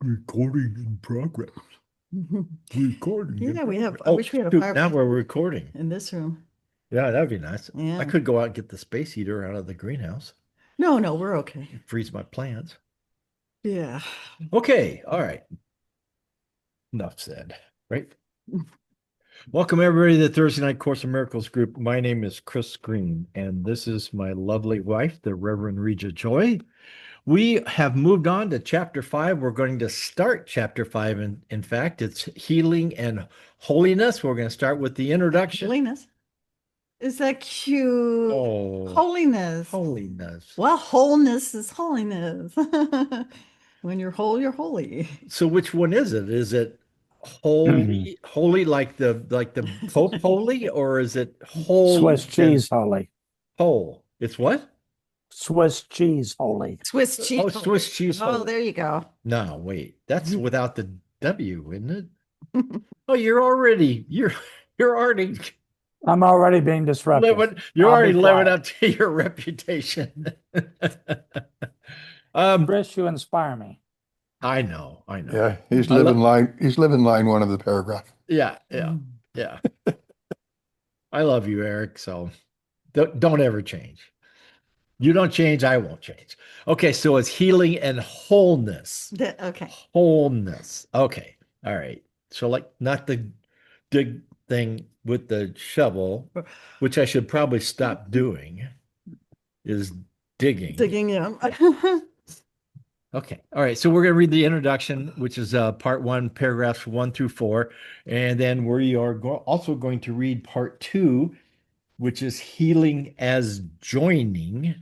Recording in progress. Recording in Yeah, we have, progress. I Oh, wish we had a shoot, now fireplace we're recording. in this room. Yeah, that'd be nice. I Yeah. could go out and get the space heater out of the greenhouse, No, no, we're okay. freeze my plants. Yeah. Okay, all right. Enough said, right? Welcome everybody to the Thursday Night Course in Miracles group. My name is Chris Green, and this is my lovely wife, the Reverend Reja Joy. We have moved on to chapter 5. We're going to start chapter 5. In fact, it's healing and holiness. We're going to start with the introduction. Holiness. Is that cute? Oh, Holiness. holiness. Well, wholeness is holiness. When you're whole, you're holy. So which one is it? Is it holy like the Pope holy, or is it Swiss holy and cheese holy. whole? It's what? Swiss cheese holy. Swiss cheese. Oh, Swiss cheese Oh, holy. there you go. No, wait. That's without the W, isn't it? Oh, you're already I'm already being disruptive. you're I'll already be living quiet. up to your reputation. Chris, you inspire me. I know. Yeah, he's I living lo- line. He's living line one of the paragraph. Yeah. I love you, Eric. So don't ever change. You don't change, I won't change. Okay, so it's healing and wholeness. Okay. Wholeness. Okay. All right. So like not the dig thing with the shovel, which I should probably stop doing, is digging. Digging in. Okay. All right. So we're going to read the introduction, which is part 1, paragraphs 1 through 4. And then we are also going to read part 2, which is healing as joining.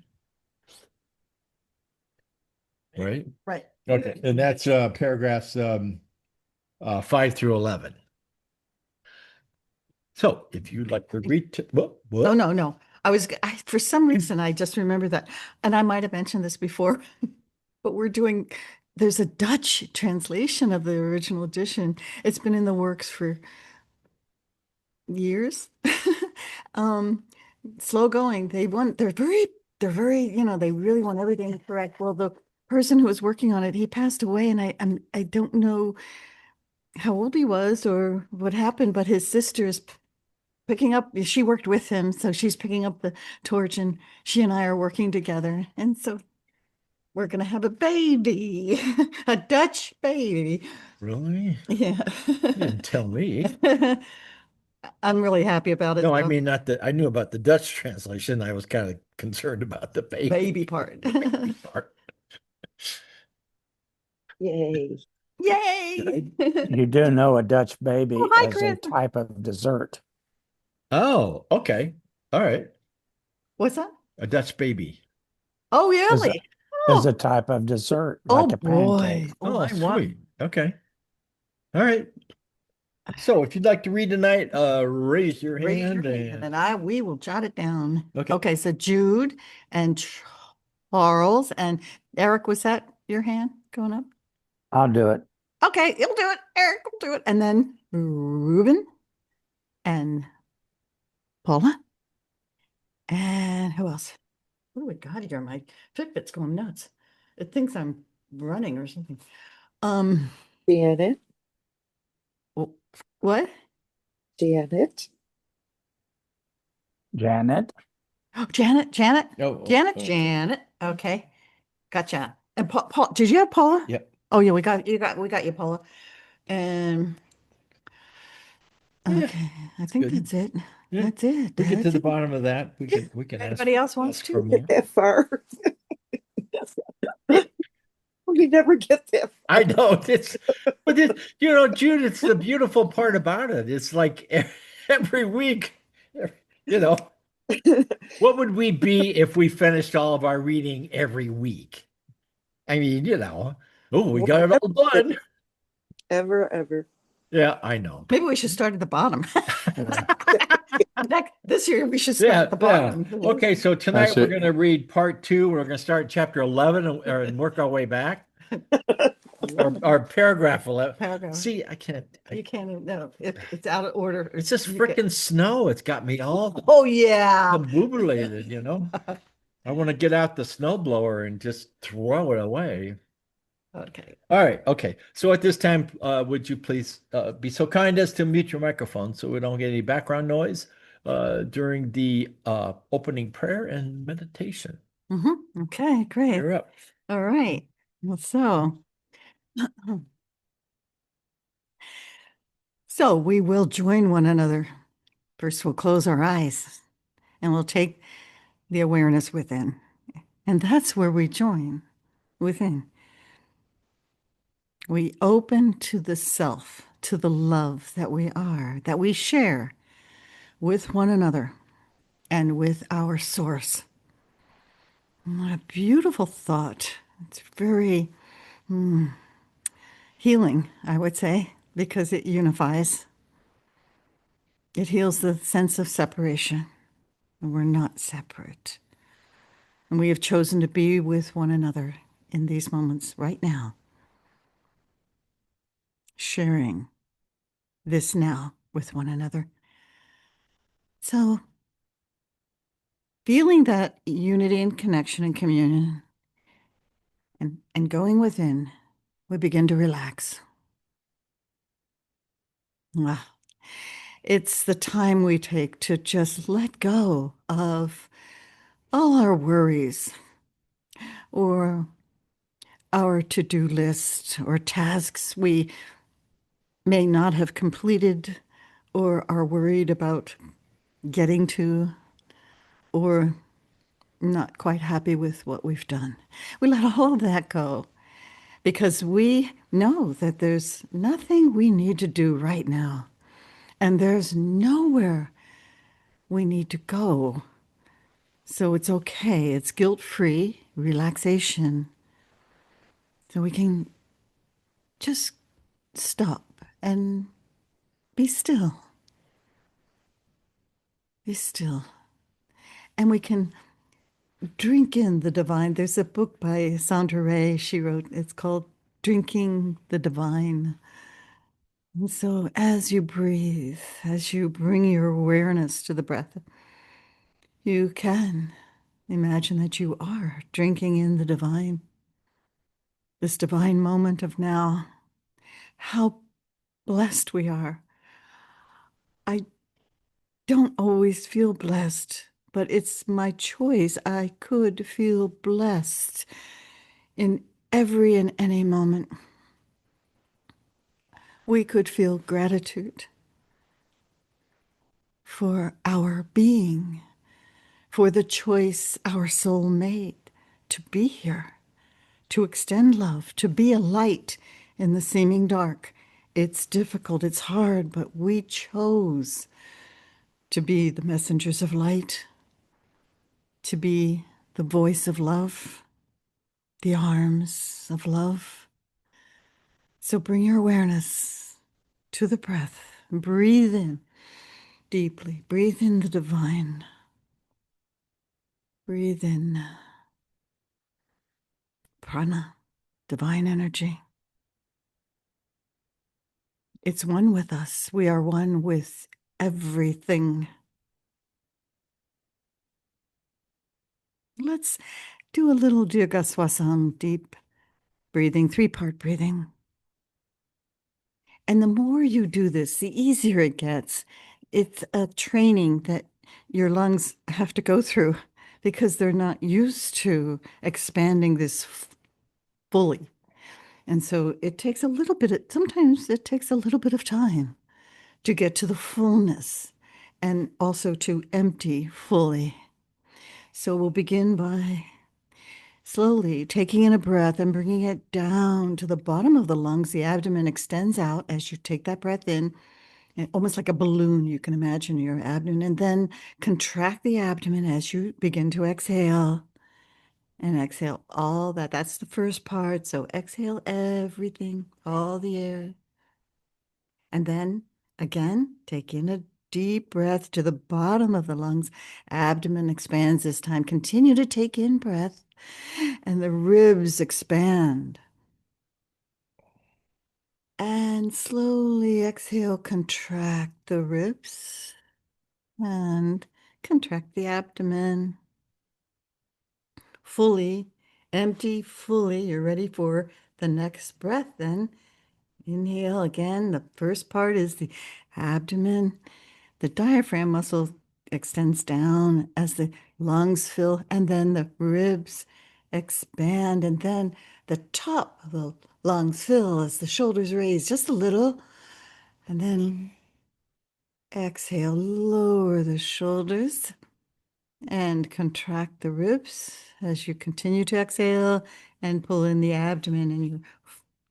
Right? Right. Okay. And that's paragraphs 5 through 11. So if you'd like to read, what? Oh, no. For some reason, I just remember that. And I might have mentioned this before, but there's a Dutch translation of the original edition. It's been in the works for years. Slow going. They're very, they really want everything correct. Well, the person who was working on it, he passed away, and I don't know how old he was or what happened, but his sister is picking up, she worked with him, so she's picking up the torch, and she and I are working together. And so we're going to have a baby, a Dutch baby. Really? Yeah. You didn't tell me. I'm really happy about it. No, I though. mean, not that I knew about the Dutch translation. I was kind of concerned about the Baby part. baby part. Yay. Yay. You do know a Dutch baby Oh, hi, is a Chris. type of dessert. Oh, okay. All right. What's that? A Dutch baby. Oh, Is a, really? is Oh, a type of dessert, oh like a boy. pancake. Oh, I want. sweet. Okay. All right. So if you'd like to read tonight, raise your Raise your hand hand and and we will jot it down. Okay. Okay, so Jude and Charles and Eric, was that your hand going up? I'll do it. Okay, he'll do it. Eric will do it. And then Ruben and Paula. And who else? What do we got here? My Fitbit's going nuts. It thinks I'm running or something. Janet, What? Janet, Janet. Oh, Janet. Oh, Janet. Okay. Gotcha. And Paul, did you have Paula? Yep. Oh yeah, we got you, Paula. And Yeah, okay, I think good. that's it. Yeah. That's it. We get to That's the it. bottom of that. We can Anybody else wants ask to? for more. get that far. We never get that I know Jude, it's the beautiful part about it. It's like every week, you know, what would we be if we finished all of our reading every week? I mean, oh, we got it all done. ever. Yeah, I know. Maybe we should start at the bottom. This year we should start Yeah, at the bottom. Okay, so tonight That's we're it. going to read part 2. We're going to start chapter 11 and work our way back. Or paragraph 11. Paragraph. See, I can't. You can't even know. It's out of order. It's just You freaking snow. It's got me all Oh yeah. kaboobilated, I want to get out the snowblower and just throw it away. Okay. All right. Okay. So at this time, would you please be so kind as to mute your microphone so we don't get any background noise during the opening prayer and meditation? Okay, great. You're up. All right. Well, so we will join one another. First, we'll close our eyes and we'll take the awareness within. And that's where we join within. We open to the self, to the love that we are, that we share with one another and with our source. What a beautiful thought. It's very healing, I would say, because it unifies. It heals the sense of separation. We're not separate. And we have chosen to be with one another in these moments right now, sharing this now with one another. So, feeling that unity and connection and communion and going within, we begin to relax. Ah, it's the time we take to just let go of all our worries or our to-do list or tasks we may not have completed or are worried about getting to or not quite happy with what we've done. We let all of that go because we know that there's nothing we need to do right now. And there's nowhere we need to go. So it's okay. It's guilt-free relaxation. So we can just stop and be still. Be still. And we can drink in the divine. There's a book by Sandra Ray she wrote. It's called Drinking the Divine. And so as you breathe, as you bring your awareness to the breath, you can imagine that you are drinking in the divine. This divine moment of now. How blessed we are. I don't always feel blessed, but it's my choice. I could feel blessed in every and any moment. We could feel gratitude for our being, for the choice our soul made to be here, to extend love, to be a light in the seeming dark. It's difficult, it's hard, but we chose to be the messengers of light, to be the voice of love, the arms of love. So bring your awareness to the breath. Breathe in deeply. Breathe in the divine. Breathe in prana, divine energy. It's one with us. We are one with everything. Let's do a little Dirgaswasam, deep breathing, 3-part breathing. And the more you do this, the easier it gets. It's a training that your lungs have to go through because they're not used to expanding this fully. And so it takes a little bit, sometimes it takes a little bit of time to get to the fullness and also to empty fully. So we'll begin by slowly taking in a breath and bringing it down to the bottom of the lungs. The abdomen extends out as you take that breath in, and almost like a balloon. You can imagine your abdomen, and then contract the abdomen as you begin to exhale. And exhale all that. That's the first part. So exhale everything, all the air. And then again, take in a deep breath to the bottom of the lungs. Abdomen expands this time. Continue to take in breath, and the ribs expand. And slowly exhale, contract the ribs and contract the abdomen. Fully Empty fully. You're ready for the next breath then. Inhale again. The first part is the abdomen. The diaphragm muscle extends down as the lungs fill, and then the ribs expand, and then the top of the lungs fill as the shoulders raise just a little, and then exhale, lower the shoulders and contract the ribs as you continue to exhale and pull in the abdomen, and you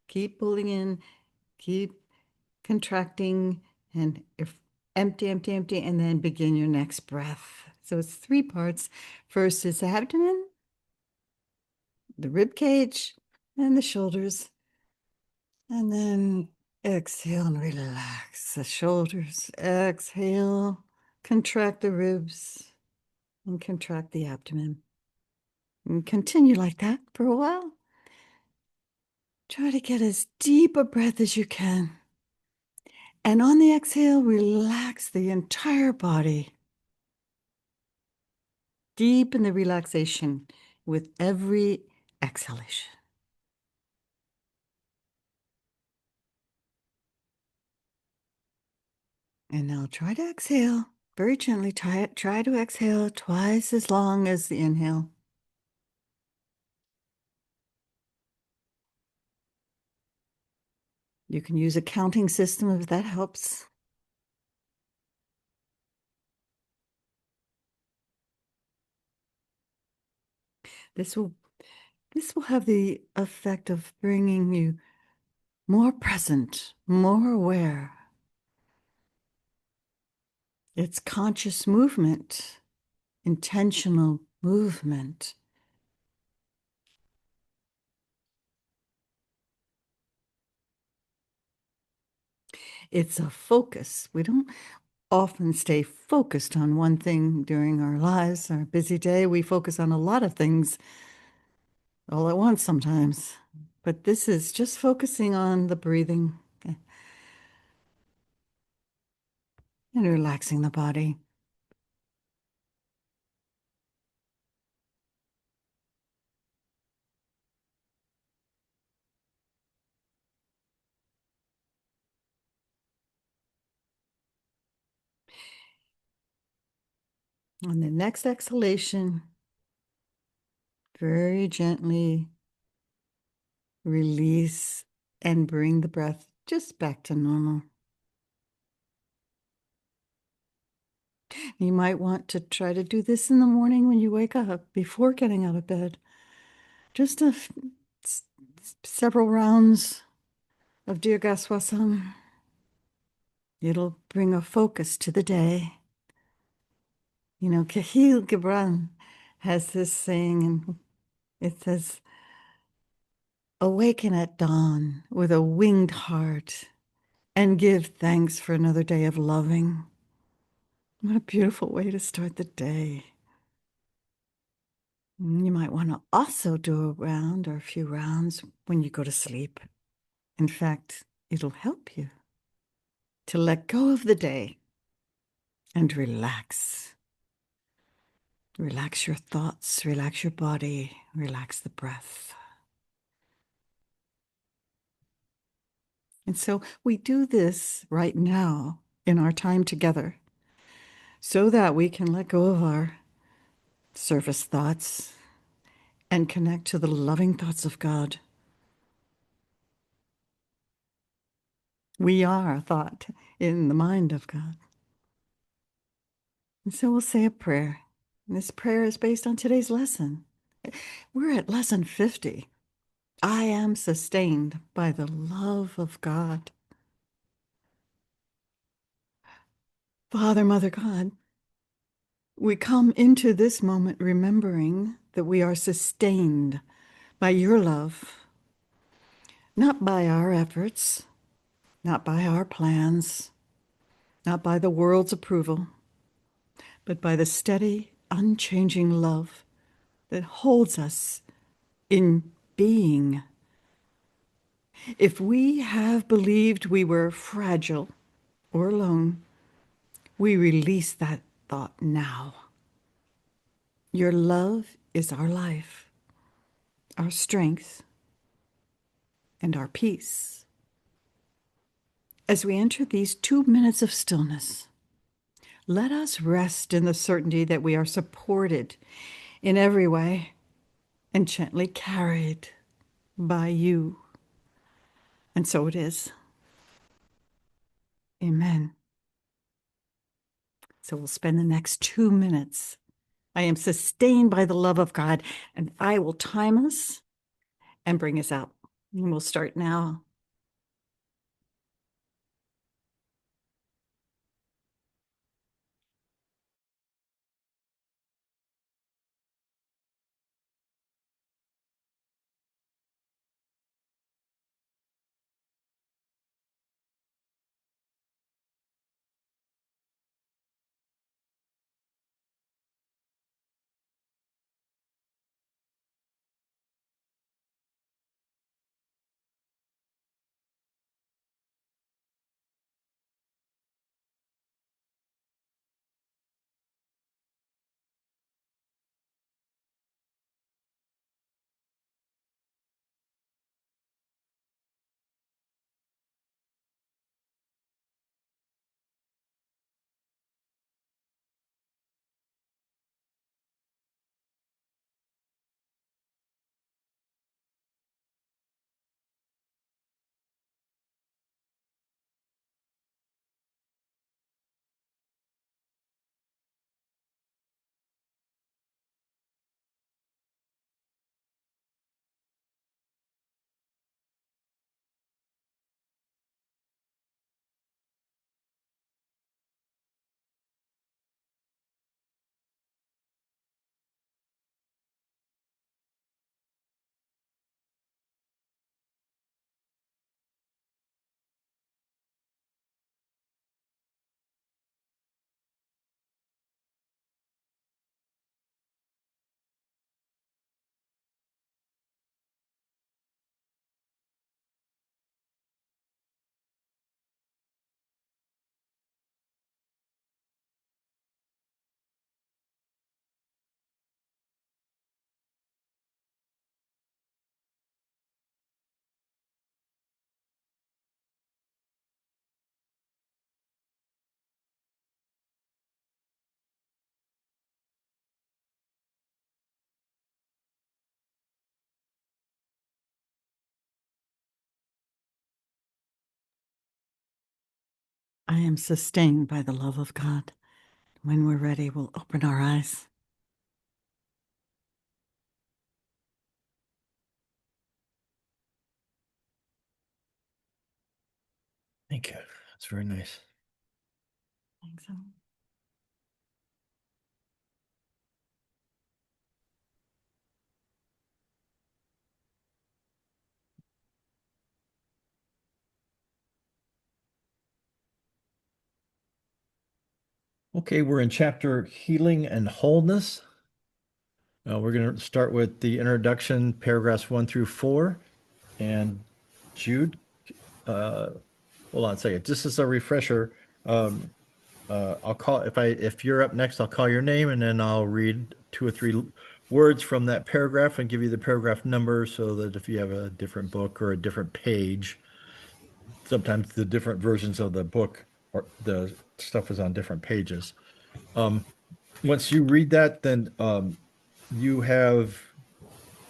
keep pulling in, keep contracting, and if empty, empty, empty, and then begin your next breath. So it's three parts. First is the abdomen, the rib cage, and the shoulders. And then exhale and relax the shoulders. Exhale, contract the ribs, and contract the abdomen. And continue like that for a while. Try to get as deep a breath as you can. And on the exhale, relax the entire body. Deepen the relaxation with every exhalation. And now try to exhale very gently. Try to exhale twice as long as the inhale. You can use a counting system if that helps. This will have the effect of bringing you more present, more aware. It's conscious movement, intentional movement. It's a focus. We don't often stay focused on one thing during our lives, our busy day. We focus on a lot of things all at once sometimes. But this is just focusing on the breathing and relaxing the body. On the next exhalation, very gently release and bring the breath just back to normal. You might want to try to do this in the morning when you wake up, before getting out of bed. Just several rounds of Dirgaswasam. It'll bring a focus to the day. You know, Kahil Gibran has this saying, and it says, awaken at dawn with a winged heart and give thanks for another day of loving. What a beautiful way to start the day. You might want to also do a round or a few rounds when you go to sleep. In fact, it'll help you to let go of the day and relax. Relax your thoughts, relax your body, relax the breath. And so we do this right now in our time together so that we can let go of our surface thoughts and connect to the loving thoughts of God. We are a thought in the mind of God. And so we'll say a prayer. And this prayer is based on today's lesson. We're at lesson 50. I am sustained by the love of God. Father, Mother God, we come into this moment remembering that we are sustained by your love, not by our efforts, not by our plans, not by the world's approval, but by the steady, unchanging love that holds us in being. If we have believed we were fragile or alone, we release that thought now. Your love is our life. our strength, and our peace. As we enter these 2 minutes of stillness, let us rest in the certainty that we are supported in every way and gently carried by you. And so it is. Amen. So we'll spend the next 2 minutes. I am sustained by the love of God, and I will time us and bring us out. And we'll start now. I am sustained by the love of God. When we're ready, we'll open our eyes. Thank you. That's very nice. Thanks. Okay, we're in chapter Healing and Wholeness. We're going to start with the introduction, paragraphs 1 through 4. And Jude, hold on a second. Just as a refresher, I'll call if you're up next, I'll call your name and then I'll read 2 or 3 words from that paragraph and give you the paragraph number so that if you have a different book or a different page, sometimes the different versions of the book or the stuff is on different pages. Once you read that, then you have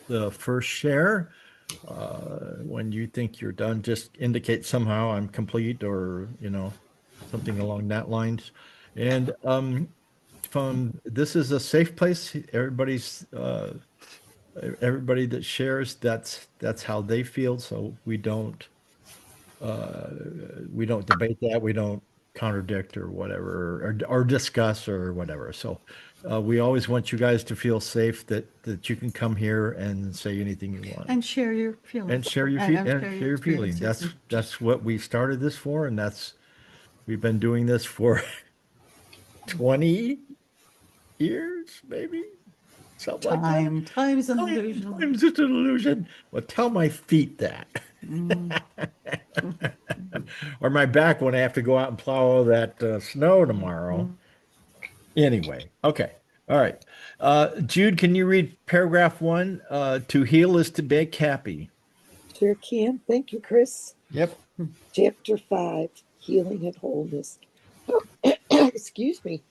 the first share. When you think you're done, just indicate somehow I'm complete or, something along that lines. And from this is a safe place. Everybody that shares, that's how they feel. So we don't debate that. We don't contradict or whatever, or discuss or whatever. So we always want you guys to feel safe that you can come here and say anything you want And share your feelings. and share your And and share your feelings. experiences. That's what we started this for, and we've been doing this for 20 years, maybe something like that. Time is an illusion. Time's just an illusion. Well, tell my feet that. Or my back when I have to go out and plow all that snow tomorrow. Anyway, okay. All right. Jude, can you read paragraph 1? To heal is to make happy. Sure can. Thank you, Chris. Yep. Chapter 5, Healing and Wholeness. Excuse me.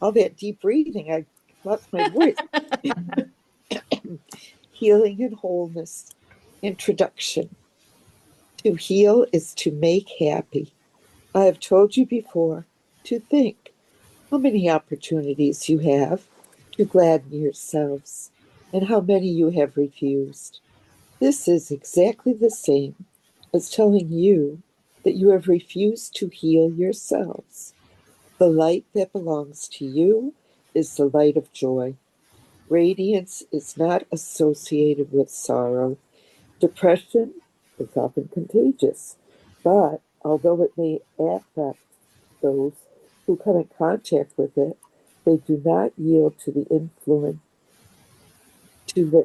All that deep breathing, I lost my voice. Healing and Wholeness. Introduction. To heal is to make happy. I have told you before to think how many opportunities you have to gladden yourselves and how many you have refused. This is exactly the same as telling you that you have refused to heal yourselves. The light that belongs to you is the light of joy. Radiance is not associated with sorrow. Depression is often contagious, but although it may affect those who come in contact with it, they do not yield to the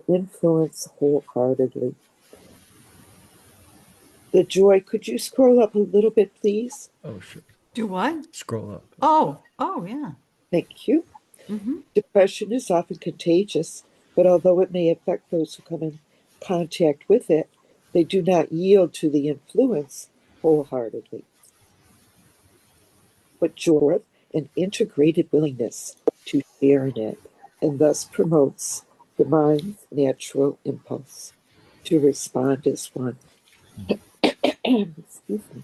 influence wholeheartedly. The joy, could you scroll up a little bit, please? Oh, sure. Do what? Scroll up. Oh, yeah. Thank you. Mm-hmm. Depression is often contagious, but although it may affect those who come in contact with it, they do not yield to the influence wholeheartedly. But joy, an integrated willingness to share in it, and thus promotes the mind's natural impulse to respond as one. Excuse me.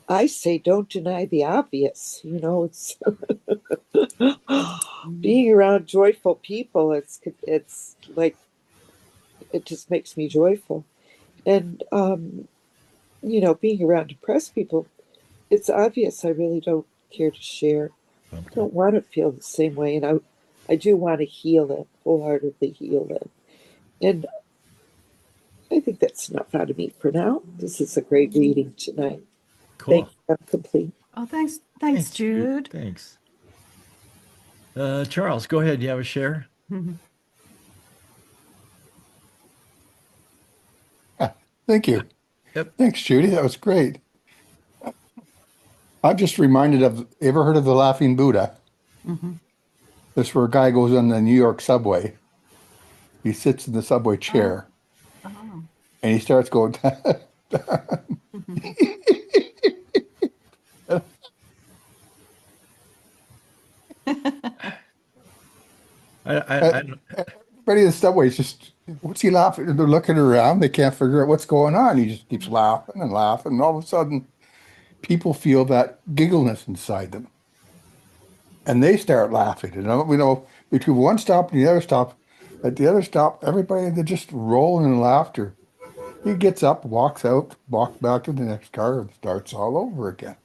I say don't deny the obvious. You know, it's being around joyful people. It's like it just makes me joyful, and being around depressed people, it's obvious. I really don't care to share. I don't want to feel the same way, and I do want to heal it, wholeheartedly heal it, and I think that's enough out of me for now. This is a great reading tonight. Cool. Thank you. I'm complete. Oh, thanks, Jude. Thanks. Charles, go ahead. You have a share? Thank you. Yep. Thanks, Judy. That was great. I'm just reminded of, ever heard of the Laughing Buddha? Mm-hmm. This is where a guy goes on the New York subway. He sits in the subway chair Oh. and he starts going, everybody in the subway is just, what's he laughing? And they're looking around. They can't figure out what's going on. He just keeps laughing and laughing. And all of a sudden, people feel that giggleness inside them. And they start laughing. Between one stop and the other stop, at the other stop, everybody, they're just rolling in laughter. He gets up, walks out, walks back to the next car, and starts all over again.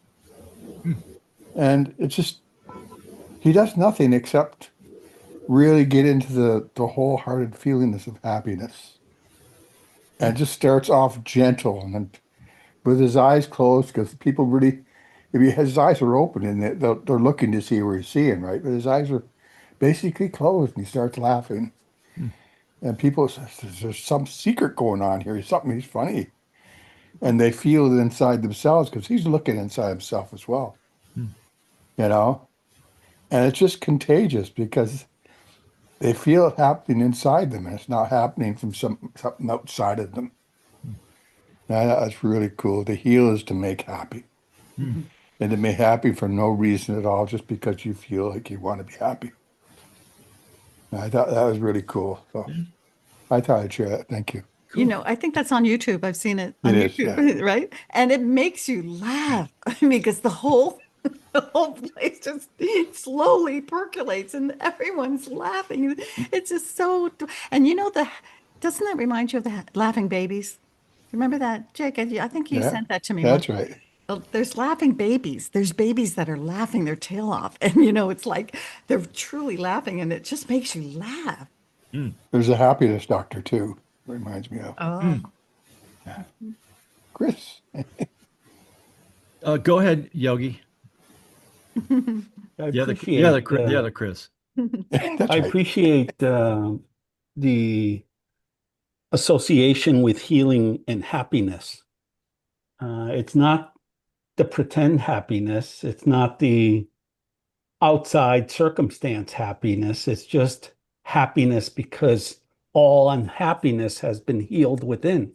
And it's just, he does nothing except really get into the wholehearted feelingness of happiness. And just starts off gentle and with his eyes closed, because people really, his eyes are open and they're looking to see where he's seeing, right? But his eyes are basically closed and he starts laughing. And people say, there's some secret going on here. He's funny. And they feel it inside themselves because he's looking inside himself as well. And it's just contagious because they feel it happening inside them and it's not happening from something outside of them. That's really cool. To heal is to make happy. And to make happy for no reason at all, just because you feel like you want to be happy. And I thought that was really cool. So I thought I'd share that. Thank you. Cool. I think that's on YouTube. I've seen it on YouTube, right? And it makes you laugh. I mean, because the whole place just slowly percolates and everyone's laughing. It's just so, and doesn't that remind you of the laughing babies? Remember that, Jake? I think you sent that to me. That's right. There's laughing babies. There's babies that are laughing their tail off. And, it's like they're truly laughing and it just makes you laugh. There's a happiness doctor, too. Reminds me of. Oh. Chris. Go ahead, Yogi. I appreciate the other Chris. I appreciate the association with healing and happiness. It's not the pretend happiness. It's not the outside circumstance happiness. It's just happiness because all unhappiness has been healed within.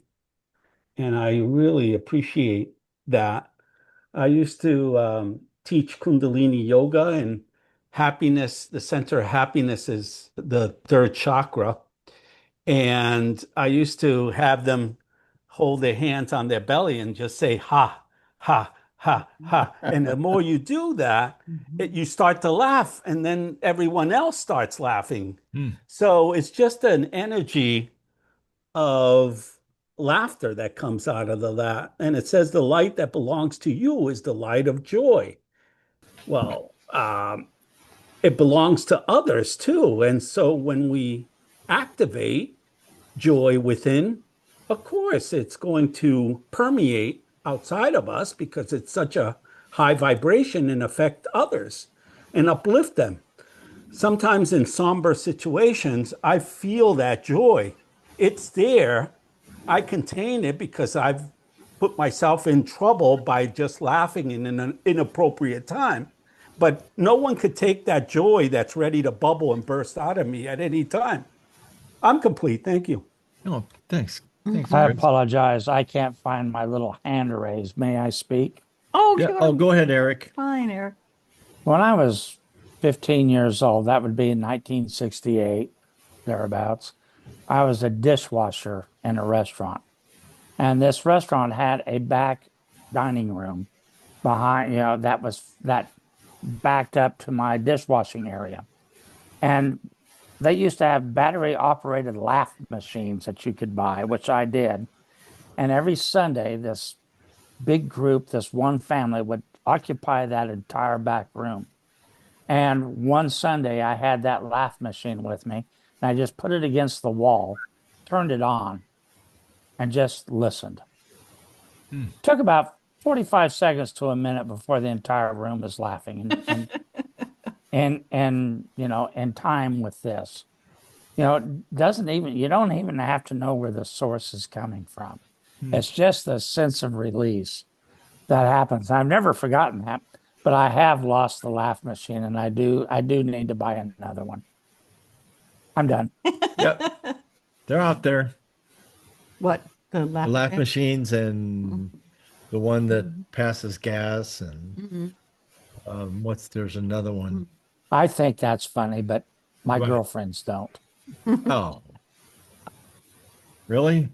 And I really appreciate that. I used to teach Kundalini yoga, and happiness, the center of happiness is the third chakra. And I used to have them hold their hands on their belly and just say, ha, ha, ha, ha. And the more you do that, you start to laugh, and then everyone else starts laughing. So it's just an energy of laughter that comes out of that. And it says the light that belongs to you is the light of joy. Well, it belongs to others too. And so when we activate joy within, of course, it's going to permeate outside of us because it's such a high vibration and affect others and uplift them. Sometimes in somber situations, I feel that joy. It's there. I contain it because I've put myself in trouble by just laughing in an inappropriate time. But no one could take that joy that's ready to bubble and burst out of me at any time. I'm complete. Thank you. Oh, thanks. Thanks, I Chris. apologize. I can't find my little hand raised. May I speak? Oh, Yeah. sure. Oh, go ahead, Eric. Fine, Eric. When I was 15 years old, that would be in 1968, thereabouts, I was a dishwasher in a restaurant. And this restaurant had a back dining room behind, that backed up to my dishwashing area. And they used to have battery operated laugh machines that you could buy, which I did. And every Sunday, this big group, this one family would occupy that entire back room. And one Sunday, I had that laugh machine with me, and I just put it against the wall, turned it on, and just listened. Took about 45 seconds to a minute before the entire room was laughing. And in time with this, you don't even have to know where the source is coming from. It's just the sense of release that happens. I've never forgotten that, but I have lost the laugh machine, and I do need to buy another one. I'm done. Yep. They're out there. What? The The laugh laugh machines and the one that passes gas and there's another one. I think that's funny, but my Right. girlfriends don't. Oh, really?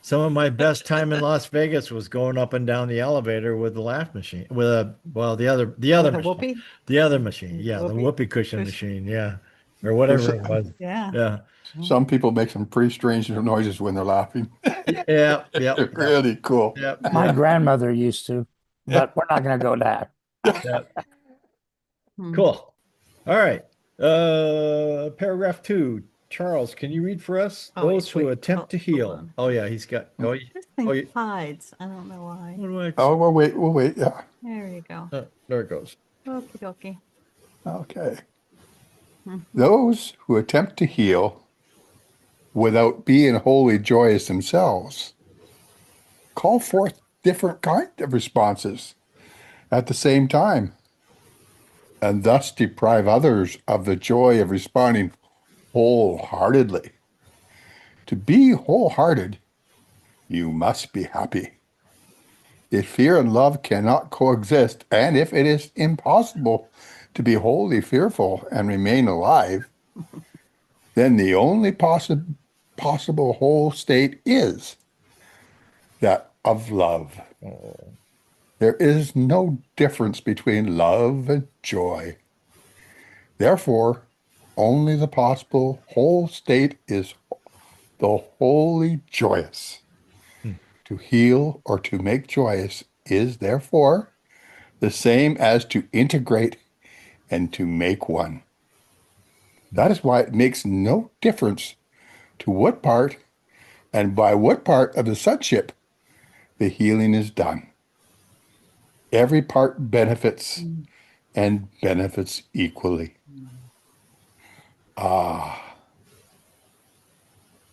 Some of my best time in Las Vegas was going up and down the elevator with the laugh machine, the other With machine, the whoopee? the other machine, yeah, the Whoopee whoopee cushion cushion. machine, yeah, or whatever it was, Yeah. yeah, Some people make some pretty strange noises when they're laughing. yeah, They're really cool. yeah, My yeah, grandmother used to, but we're not going to go there. yeah. Hmm. Cool. All right. Paragraph 2. Charles, can you read for us? Oh, Those who wait, attempt to hold heal. on. Oh yeah, he's got. Oh, This thing you- hides. I don't know why. what do I? Oh, we'll wait. Yeah. There you go. There it goes. Okie dokie. Okay. Those who attempt to heal without being wholly joyous themselves call forth different kinds of responses at the same time, and thus deprive others of the joy of responding wholeheartedly. To be wholehearted, you must be happy. If fear and love cannot coexist, and if it is impossible to be wholly fearful and remain alive, then the only possible whole state is that of love. There is no difference between love and joy. Therefore, only the possible whole state is the wholly joyous. To heal or to make joyous is therefore the same as to integrate and to make one. That is why it makes no difference to what part and by what part of the sonship the healing is done. Every part benefits and benefits equally.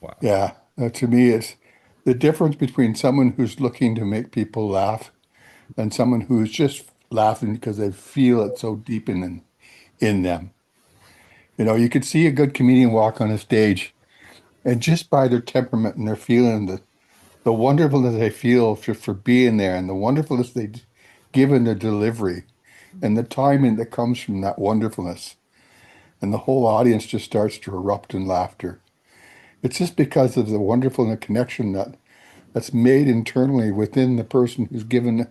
Wow. Yeah, to me, it's the difference between someone who's looking to make people laugh and someone who's just laughing because they feel it so deep in in them. You know, you could see a good comedian walk on a stage, and just by their temperament and their feeling, the wonderfulness they feel for being there, and the wonderfulness they give in their delivery, and the timing that comes from that wonderfulness, and the whole audience just starts to erupt in laughter. It's just because of the wonderful connection that's made internally within the person who's given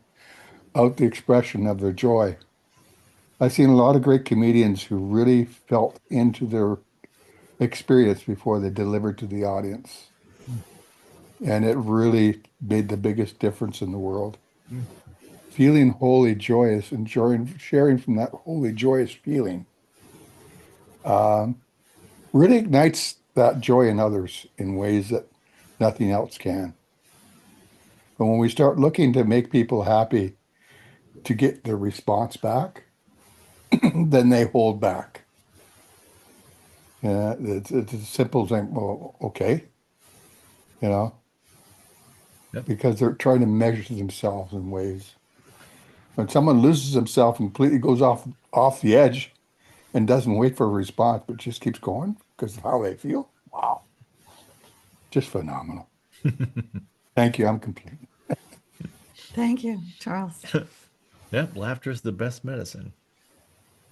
out the expression of their joy. I've seen a lot of great comedians who really felt into their experience before they delivered to the audience. And it really made the biggest difference in the world. Feeling wholly joyous, enjoying, sharing from that wholly joyous feeling, really ignites that joy in others in ways that nothing else can. But when we start looking to make people happy to get their response back, then they hold back. Yeah, it's as simple as, well, okay, you know, Yep. because they're trying to measure themselves in ways. When someone loses himself and completely goes off the edge and doesn't wait for a response, but just keeps going because of how they feel, wow, just phenomenal. Thank you. I'm complete. Thank you, Charles. Yep, laughter is the best medicine.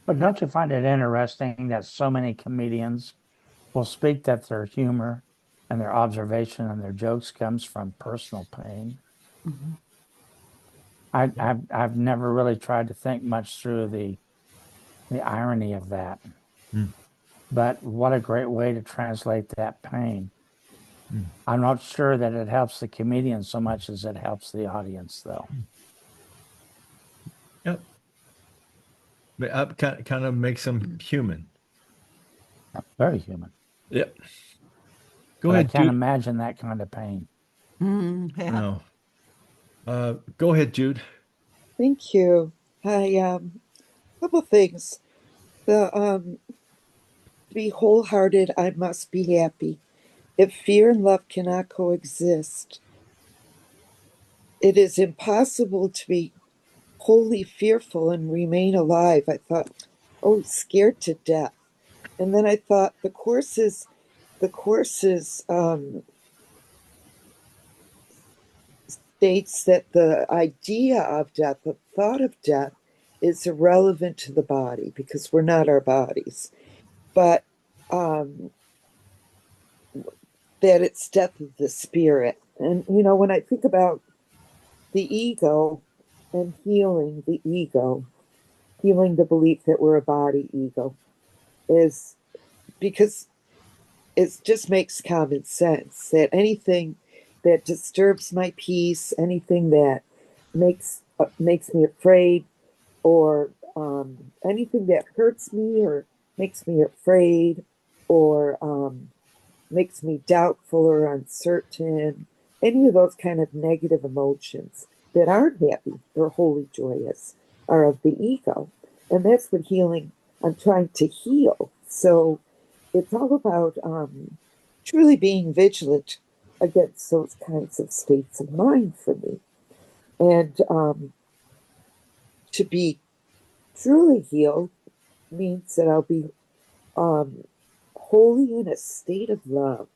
But don't you find it interesting that so many comedians will speak that their humor and their observation and their jokes comes from personal pain? Mm-hmm. I've never really tried to think much through the irony of that. Mm. But what a great way to translate that pain. Mm. I'm not sure that it helps the comedian so much as it helps the audience, though. Yep. But kind of makes them human. Very human. Yep. Go But ahead, I can't Jude. imagine that kind of pain. Yeah. No. Go ahead, Jude. Thank you. I couple things. The to be wholehearted, I must be happy. If fear and love cannot coexist, it is impossible to be wholly fearful and remain alive. I thought, oh, scared to death. And then I thought the courses states that the idea of death, the thought of death, is irrelevant to the body because we're not our bodies, but that it's death of the spirit. And you know, when I think about the ego and healing the ego, healing the belief that we're a body ego, is because it just makes common sense that anything that disturbs my peace, anything that makes me afraid, or anything that hurts me or makes me afraid, or makes me doubtful or uncertain, any of those kind of negative emotions that aren't happy or wholly joyous are of the ego. And that's what healing, I'm trying to heal. So it's all about truly being vigilant against those kinds of states of mind for me. And to be truly healed means that I'll be wholly in a state of love.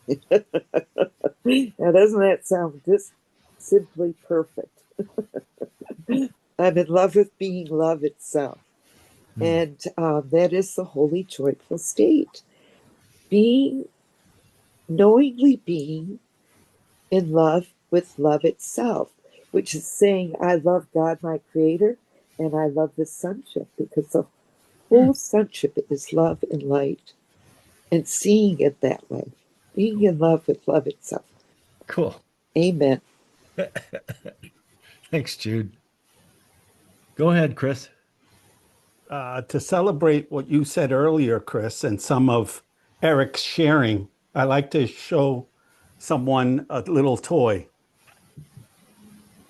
Now, doesn't that sound just simply perfect? I'm in love with being love itself. And that is the holy, joyful state. Knowingly being in love with love itself, which is saying, I love God, my creator, and I love the sonship, because the whole sonship is love and light, and seeing it that way, being in love with love itself. Cool. Amen. Thanks, Jude. Go ahead, Chris. To celebrate what you said earlier, Chris, and some of Eric's sharing, I like to show someone a little toy.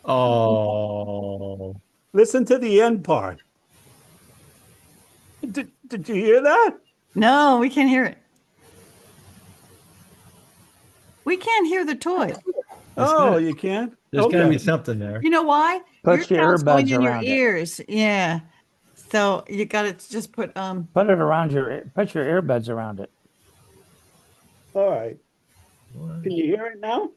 Oh, Listen to the end part. Did you hear that? No, we can't hear it. We can't hear the toy. Oh, you can't? there's got to be Okay. something there. You know why? Put your sound's going earbuds in your around it. ears. Yeah. So you got to just put Put it around put your earbuds around it. All right. Can you hear it now?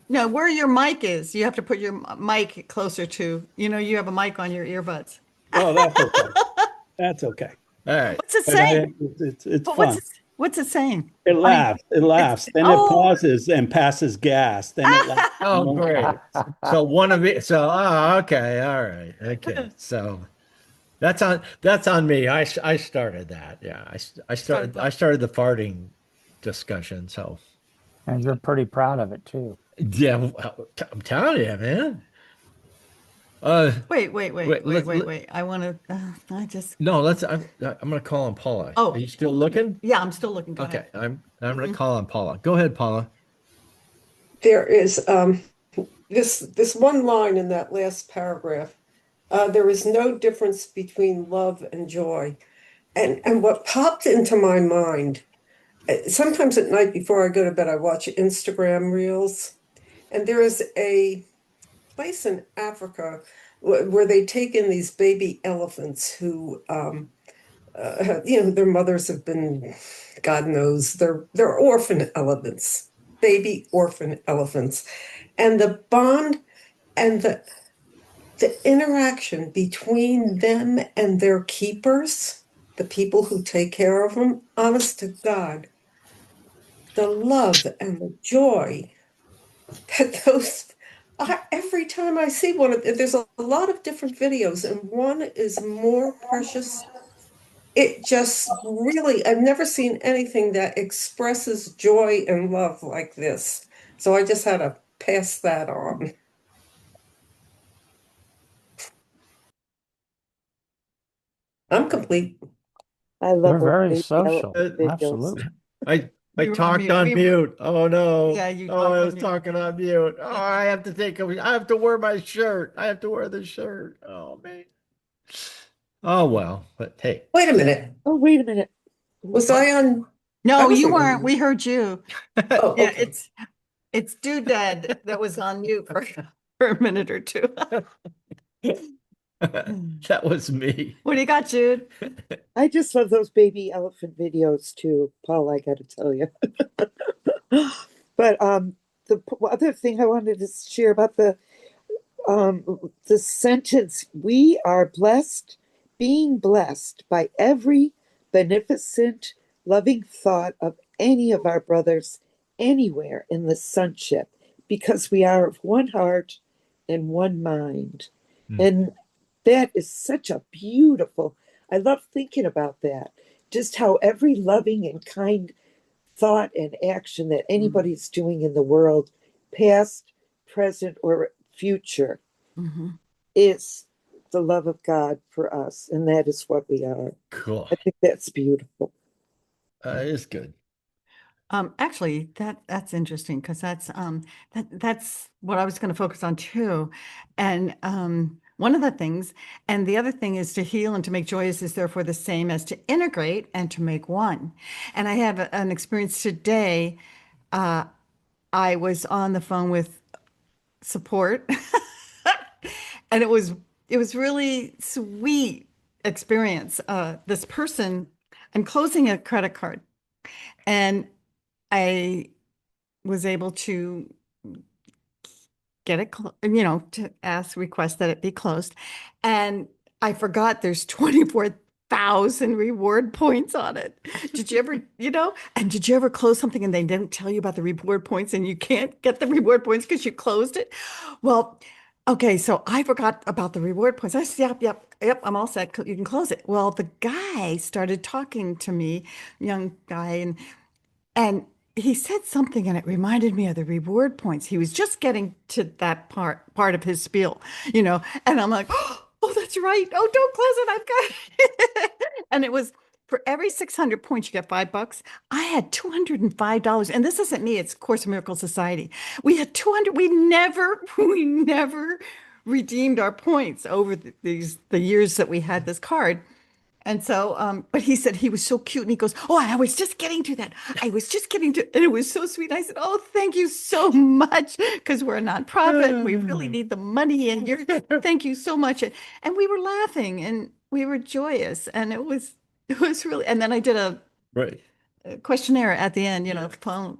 no, where your mic is. You have to put your mic closer to, you have a mic on your earbuds. Oh, that's okay. That's okay. All right. What's it But saying? it's But fun. what's it saying? It I mean, laughs. It laughs. Then it oh, pauses and passes gas. Then it laughs. Oh, great. So one of it. So, okay. All right. Okay. So that's on me. I started that. Yeah. I started the farting discussion. So And you're pretty proud of it too. yeah, I'm telling you, man. Uh, wait. let- I want to, I just, no, I'm gonna call on Paula. Oh. Are you still looking? yeah, I'm still looking. Go Okay. ahead. I'm gonna call on Paula. Go ahead, Paula. There is this one line in that last paragraph. There is no difference between love and joy. And what popped into my mind, sometimes at night before I go to bed, I watch Instagram reels. And there is a place in Africa where they take in these baby elephants who, their mothers have been, God knows, they're orphan elephants, baby orphan elephants. And the bond and the interaction between them and their keepers, the people who take care of them, honest to God, the love and the joy that those every time I see one of there's a lot of different videos, and one is more precious. It just really, I've never seen anything that expresses joy and love like this. So I just had to pass that on. I'm complete. I love They're those very baby social. elephant videos. Absolutely. I You were on talked mute. on mute. Oh no. Yeah, you Oh, talked I on was mute. talking on mute. Oh, I have to wear my shirt. I have to wear the shirt. Oh man. Oh well, but hey. Wait a minute. Oh, wait a minute. Was I on? I No, you wasn't on weren't. We mute. heard you. Oh, Yeah, okay. it's Doodad that was on mute for a minute or two. That was me. What do you got, Jude? I just love those baby elephant videos too, Paul, I gotta tell you. But other thing I wanted to share about the sentence, we are blessed, being blessed by every beneficent, loving thought of any of our brothers anywhere in the sonship, because we are of one heart and one mind. Mm. And that is such a beautiful, I love thinking about that. Just how every loving and kind thought and action that anybody's doing in the world, past, present, or future, Mhm. is the love of God for us. And that is what we are. Cool. I think that's beautiful. It's good. Actually, that's interesting because that's what I was going to focus on too. And one of the things, and the other thing is to heal and to make joyous is therefore the same as to integrate and to make one. And I have an experience today. I was on the phone with support, and it was really sweet experience. This person, I'm closing a credit card, and I was able to get it, to request that it be closed. And I forgot there's 24,000 reward points on it. Did you ever, and did you ever close something and they didn't tell you about the reward points and you can't get the reward points because you closed it? Well, okay, so I forgot about the reward points. I said, yep, I'm all set. You can close it. Well, the guy started talking to me, young guy, and he said something and it reminded me of the reward points. He was just getting to that part of his spiel, and I'm like, oh, that's right. Oh, don't close it. I've got it. And it was for every 600 points, you get $5. I had $205. And this isn't me, it's Course in Miracle Society. We had 200. We never redeemed our points over the years that we had this card. And so, but he said he was so cute and he goes, oh, I was just getting to that. I was just getting to, and it was so sweet. I said, oh, thank you so much. Because we're a nonprofit and we really need the money. And thank you so much. And we were laughing. And we were joyous, and it was really, and then I did a Right. questionnaire at the end, phone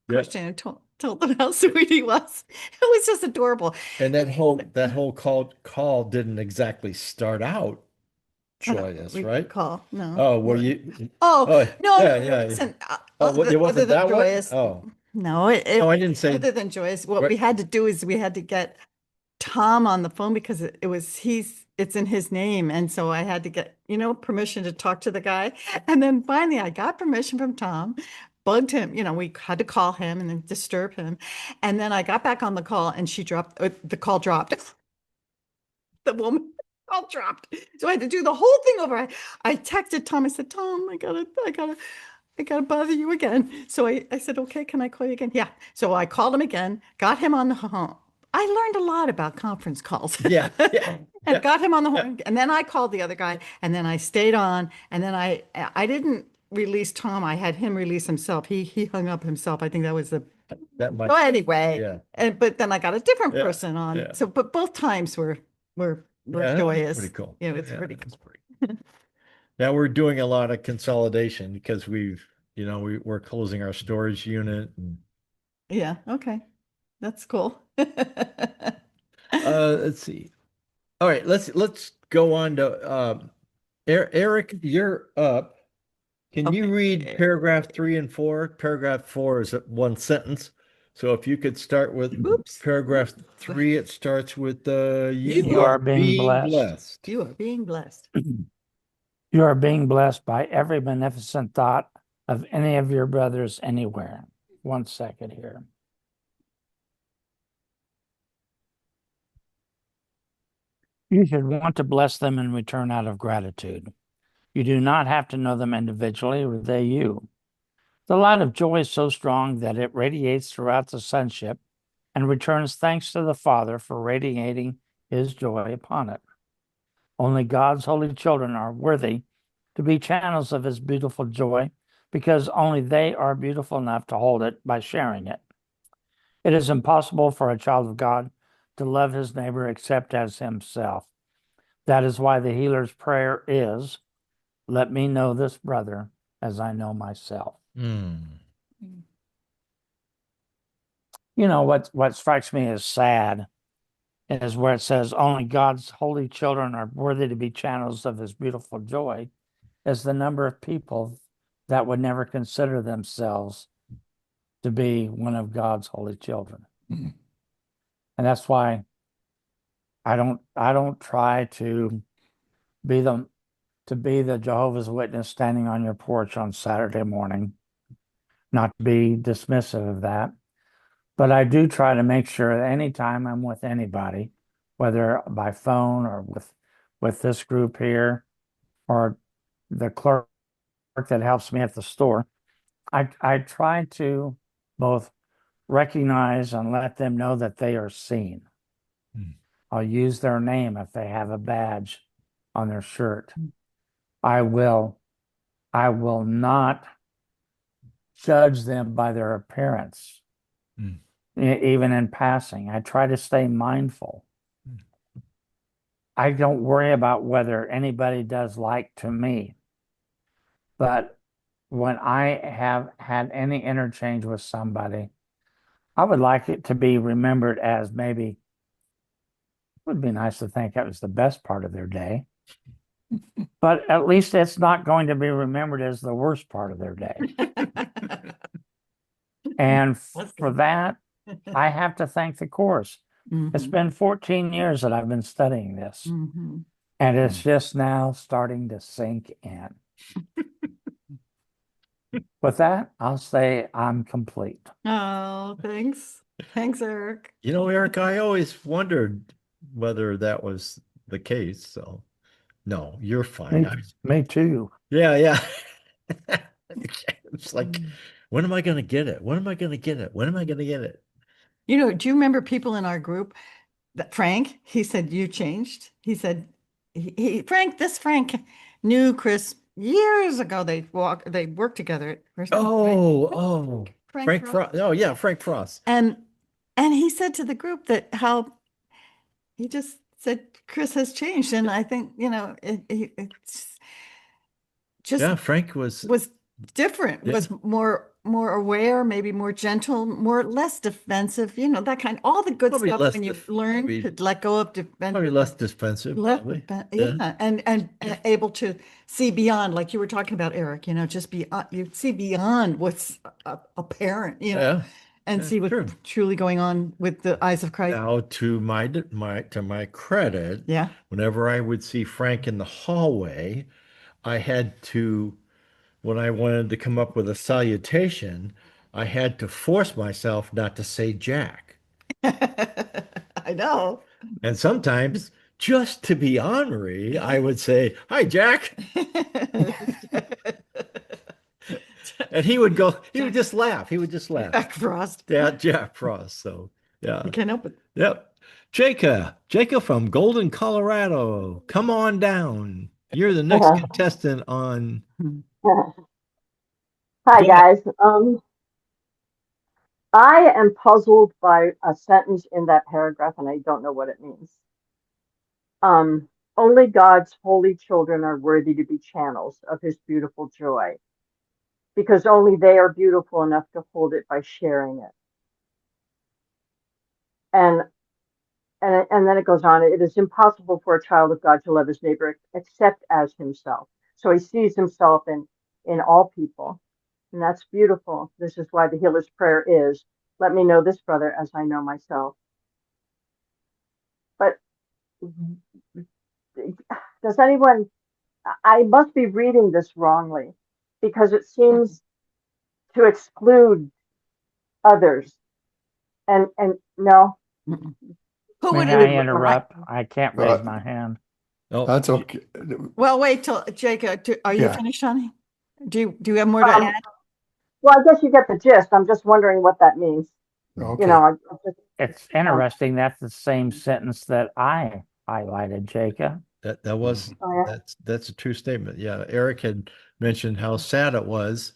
Yeah. questionnaire, told them how sweet he was. It was just adorable. And that whole call didn't exactly start out I don't joyous, right? recall, no. Oh, were you? Oh, Oh, no, yeah, no, yeah. it wasn't, Oh, what, it other wasn't than that one? joyous. Oh, No, no, I didn't say. other than joyous, what Right. we had to do is we had to get Tom on the phone because it's in his name. And so I had to get, permission to talk to the guy. And then finally I got permission from Tom, bugged him, we had to call him and then disturb him. And then I got back on the call and the call dropped. The woman call dropped. So I had to do the whole thing over. I texted Tom. I said, Tom, I gotta bother you again. So I said, okay, can I call you again? Yeah. So I called him again, got him on the phone. I learned a lot about conference calls. Yeah, yeah, And yeah. got him on the horn. And then I called the other guy, and then I stayed on. And then I didn't release Tom. I had him release himself. He hung up himself. I think that was That might. so anyway. Yeah. But then I got a different Yeah, person on. yeah. So, but both times were Yeah, that was joyous. pretty cool. It's Yeah, pretty that was cool. pretty. Now we're doing a lot of consolidation because we're closing our storage unit and Yeah. Okay. That's cool. let's see. All right, let's go on to Eric, you're up. Can you read Okay. paragraph 3 and 4? Paragraph 4 is one sentence. So if you could start with Oops. paragraph 3, it starts with You are being blessed. You are being blessed. You are being blessed by every beneficent thought of any of your brothers anywhere. 1 second here. You should want to bless them in return out of gratitude. You do not have to know them individually, or they you. The light of joy is so strong that it radiates throughout the sonship and returns thanks to the Father for radiating his joy upon it. Only God's holy children are worthy to be channels of his beautiful joy because only they are beautiful enough to hold it by sharing it. It is impossible for a child of God to love his neighbor except as himself. That is why the healer's prayer is, let me know this brother as I know myself. What strikes me as sad is where it says only God's holy children are worthy to be channels of his beautiful joy, is the number of people that would never consider themselves to be one of God's holy children. Mm-hmm. And that's why I don't try to be the Jehovah's Witness standing on your porch on Saturday morning, not to be dismissive of that. But I do try to make sure that anytime I'm with anybody, whether by phone or with this group here or the clerk that helps me at the store, I try to both recognize and let them know that they are seen. I'll use their name if they have a badge on their shirt. I will not judge them by their appearance. Even in passing, I try to stay mindful. I don't worry about whether anybody does like to me, but when I have had any interchange with somebody, I would like it to be remembered as maybe, it would be nice to think that was the best part of their day, but at least it's not going to be remembered as the worst part of their day. And for that, I have to thank the course. It's been 14 years that I've been studying this, and it's just now starting to sink in. With that, I'll say I'm complete. Oh, thanks. Thanks, Eric. Eric, I always wondered whether that was the case. So, no, you're fine. Me too. Yeah. It's like, when am I going to get it? When am I going to get it? When am I going to get it? Do you remember people in our group that Frank, he said, you changed. He said, this Frank knew Chris years ago. They worked together at first. Oh, Frank Frost. Oh, yeah, Frank Frost. And he said to the group that how he just said Chris has changed, and I think, it's just Yeah, Frank was different, Yeah. was more aware, maybe more gentle, less defensive, that kind, all the good Probably stuff less when you def- learn maybe- to let go of probably less defensive. Probably. yeah, and able to see beyond, like you were talking about, Eric, just you see beyond what's apparent, Yeah. and Yeah, see what's true. truly going on with the eyes of Christ. Now, to my credit, Yeah. whenever I would see Frank in the hallway, I had to, when I wanted to come up with a salutation, I had to force myself not to say Jack. I know. And sometimes, just to be ornery, I would say, "Hi, Jack." And he would just laugh. He would just laugh. Jack Frost. Yeah, Jack Frost. So, yeah. You can't help it. Yep. Jacob from Golden, Colorado. Come on down. You're the next contestant on. Hi, Go ahead. guys. I am puzzled by a sentence in that paragraph, and I don't know what it means. Only God's holy children are worthy to be channels of his beautiful joy, because only they are beautiful enough to hold it by sharing it. And then it goes on. It is impossible for a child of God to love his neighbor except as himself. So he sees himself in all people. And that's beautiful. This is why the healer's prayer is, let me know this brother as I know myself. But does anyone, I must be reading this wrongly, because it seems to exclude others. And no. Who would May I interrupt? I can't raise Uh, my hand. Oh, That's okay. Well, wait till Jacob. Are you Yeah. finished, honey? Do you have more to add? Well, I guess you get the gist. I'm just wondering what that means. Okay. You know, I just, It's interesting. That's the same sentence that I highlighted, Jacob. that was oh, yeah. that's a true statement. Yeah, Eric had mentioned how sad it was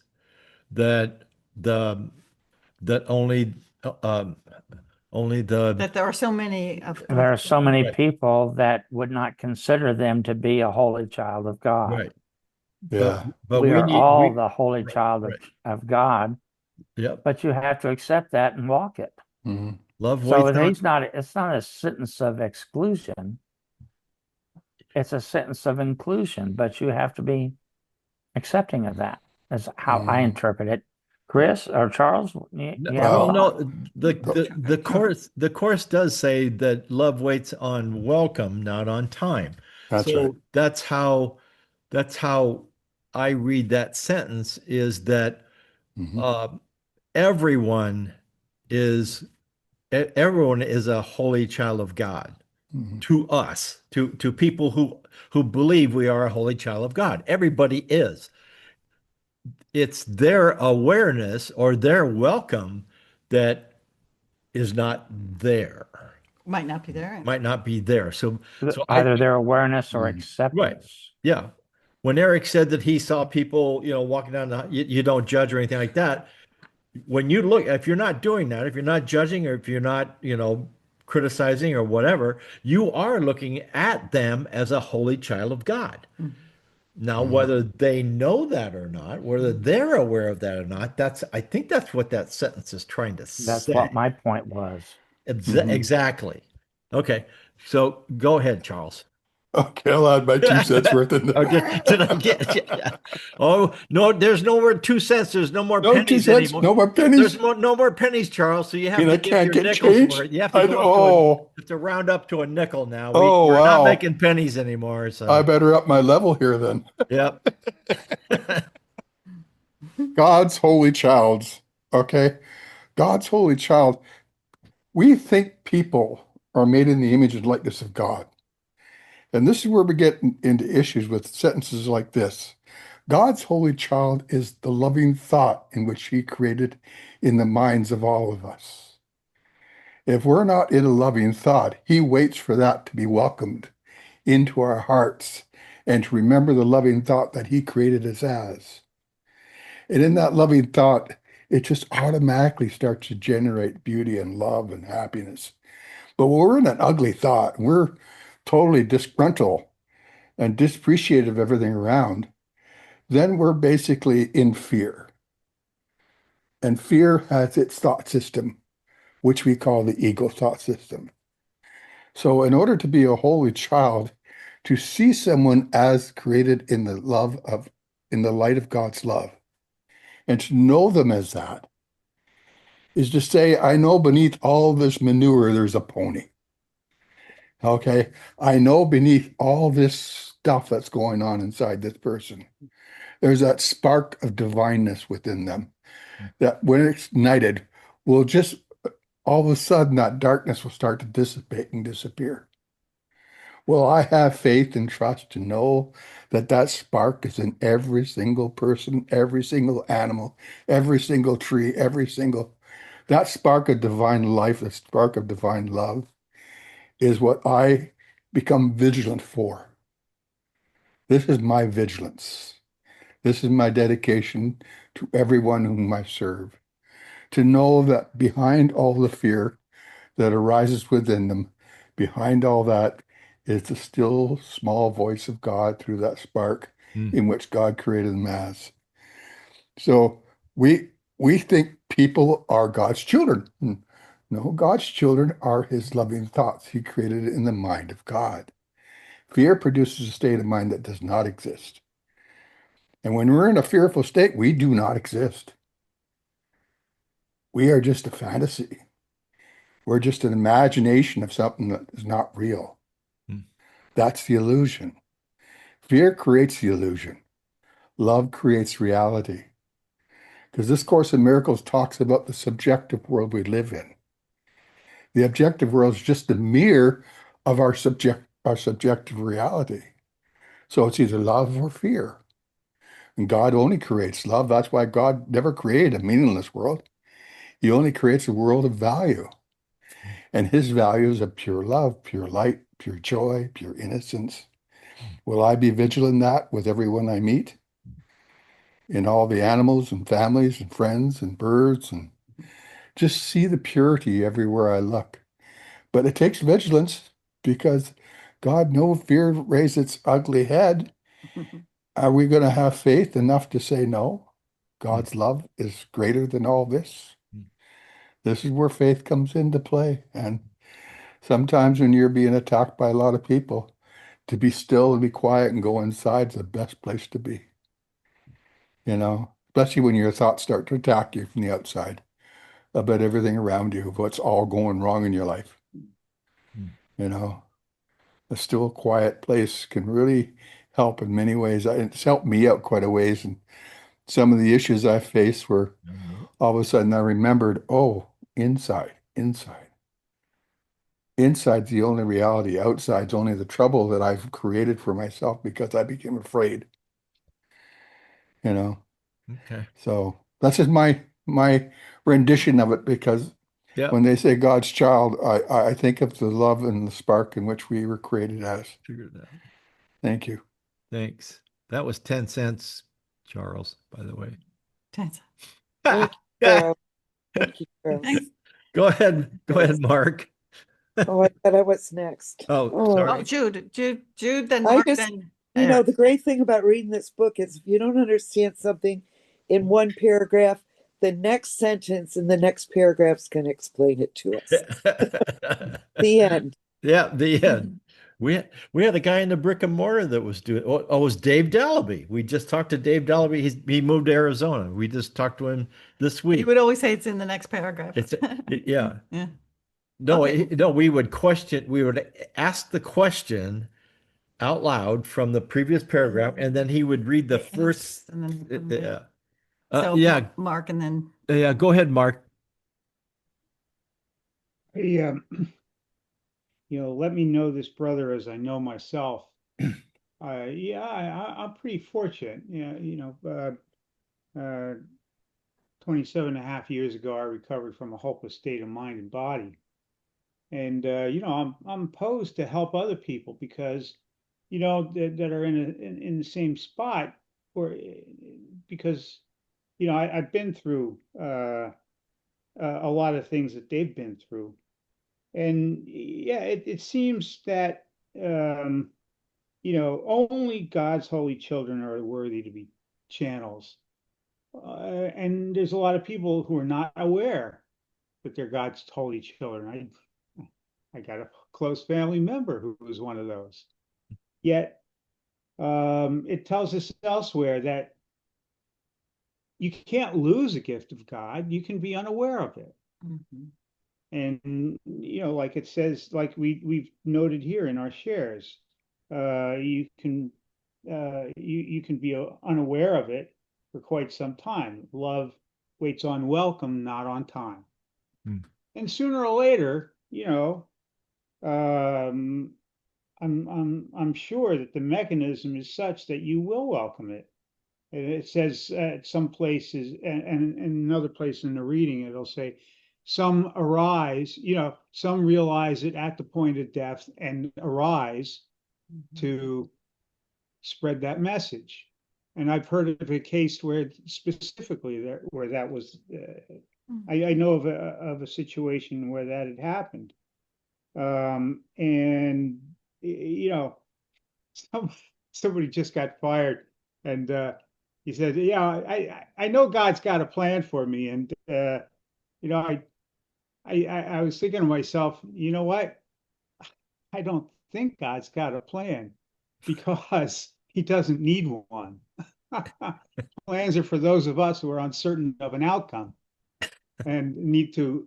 that that only the That there are so many of There are so many Right. people that would not consider them to be a holy child of God. right. Yeah. But We we are need all the holy right, child right. of God, Yep. but you have to accept that and walk it. Mhm. Love So waits on. it's not a sentence of exclusion. It's a sentence of inclusion, but you have to be accepting of that. That's how I interpret it. Chris or Charles, you have a Well, thought? no, the course does say that love waits on welcome, not on time. That's So right. that's how I read that sentence, is that Mhm. everyone is everyone is a holy child of God Mhm. to us, to people who believe we are a holy child of God. Everybody is. It's their awareness or their welcome that is not there, might not be there. might not be there. So I Either their awareness or Mhm. right, acceptance. yeah. When Eric said that he saw people, walking down you don't judge or anything like that. When you look, if you're not doing that, if you're not judging, or if you're not, criticizing or whatever, you are looking at them as a holy child of God. Now, whether they know that or not, whether they're aware of that or not, I think that's what that sentence is trying to That's say. what my point was. Exactly. Okay. So go ahead, Charles. Okay, I'll add my 2 cents worth in Oh, there. did I get yeah. Oh, no, there's no more 2 cents. There's no more No pennies 2 cents, anymore. no more There's pennies. no more pennies, Charles. So you have And to I give can't your get nickels change. for it. You have to go up Oh, have to round up to a nickel now. oh, We're not wow. making pennies anymore. I So better up my level here then. yep. God's holy child. Okay. God's holy child. We think people are made in the image and likeness of God. And this is where we get into issues with sentences like this. God's holy child is the loving thought in which he created in the minds of all of us. If we're not in a loving thought, he waits for that to be welcomed into our hearts and to remember the loving thought that he created us as. And in that loving thought, it just automatically starts to generate beauty and love and happiness. But when we're in an ugly thought, we're totally disgruntled and disappreciative of everything around, then we're basically in fear. And fear has its thought system, which we call the ego thought system. So in order to be a holy child, to see someone as created in the in the light of God's love, and to know them as that, is to say, I know beneath all this manure, there's a pony. Okay. I know beneath all this stuff that's going on inside this person, there's that spark of divineness within them that when it's ignited, will just all of a sudden that darkness will start to dissipate and disappear. Well, I have faith and trust to know that that spark is in every single person, every single animal, every single tree, that spark of divine life, the spark of divine love is what I become vigilant for. This is my vigilance. This is my dedication to everyone whom I serve, to know that behind all the fear that arises within them, behind all that is the still small voice of God through that spark in which God created them as. So we think people are God's children. No, God's children are his loving thoughts. He created it in the mind of God. Fear produces a state of mind that does not exist. And when we're in a fearful state, we do not exist. We are just a fantasy. We're just an imagination of something that is not real. That's the illusion. Fear creates the illusion. Love creates reality. Because this Course in Miracles talks about the subjective world we live in. The objective world is just the mirror of our subjective reality. So it's either love or fear. And God only creates love. That's why God never created a meaningless world. He only creates a world of value. And his values are pure love, pure light, pure joy, pure innocence. Will I be vigilant in that with everyone I meet? In all the animals and families and friends and birds, and just see the purity everywhere I look. But it takes vigilance because God knows fear raises its ugly head. Are we going to have faith enough to say no? God's love is greater than all this. This is where faith comes into play. And sometimes when you're being attacked by a lot of people, to be still and be quiet and go inside is the best place to be. Especially when your thoughts start to attack you from the outside about everything around you, what's all going wrong in your life. A still quiet place can really help in many ways. It's helped me out quite a ways. And some of the issues I faced were all of a sudden I remembered, oh, inside. Inside's the only reality. Outside's only the trouble that I've created for myself because I became afraid. Okay. So that's just my rendition of it, because when they say God's child, I think of the love and the spark in which we were created as. Figured that. Thank you. Thanks. That was 10 cents, Charles, by the way. 10 cents. Thank you, Charles. Thank you, Charles. Thanks. Go ahead, Mark. Oh, I thought I was next. Oh, sorry. Oh, Jude, then I Mark, just, then the great thing about reading this book is if you don't understand something in one paragraph, the next sentence in the next paragraph is going to explain it to us. The end. Yeah, the end. We had a guy in the brick and mortar that was doing. Oh, it was Dave Dallaby. We just talked to Dave Dallaby. He moved to Arizona. We just talked to him this week. you would always say it's in the next paragraph. Yeah. Yeah. No, Okay. no. We would ask the question out loud from the previous paragraph, and then he would read the first. And then Yeah. so Mark, and then Yeah. Go ahead, Mark. Hey, let me know this brother as I know myself. I'm pretty fortunate. 27 and a half years ago, I recovered from a hopeless state of mind and body. And, I'm posed to help other people because, that are in the same spot, because, I've been through a lot of things that they've been through. And yeah, it seems that um, only God's holy children are worthy to be channels. And there's a lot of people who are not aware that they're God's holy children. I got a close family member who was one of those. Yet, it tells us elsewhere that you can't lose a gift of God. You can be unaware of it. Mhm. And, like it says, like we've noted here in our shares, you can you can be unaware of it for quite some time. Love waits on welcome, not on time. Hmm. And sooner or later, um, I'm sure that the mechanism is such that you will welcome it. And it says at some places, and in another place in the reading, it'll say, some arise, some realize it at the point of death and arise to spread that message. And I've heard of a case where specifically where that was, I know of a situation where that had happened. And, some, somebody just got fired, and he said, "Yeah, I know God's got a plan for me." And I was thinking to myself, you know what? I don't think God's got a plan because He doesn't need one. Plans are for those of us who are uncertain of an outcome and need to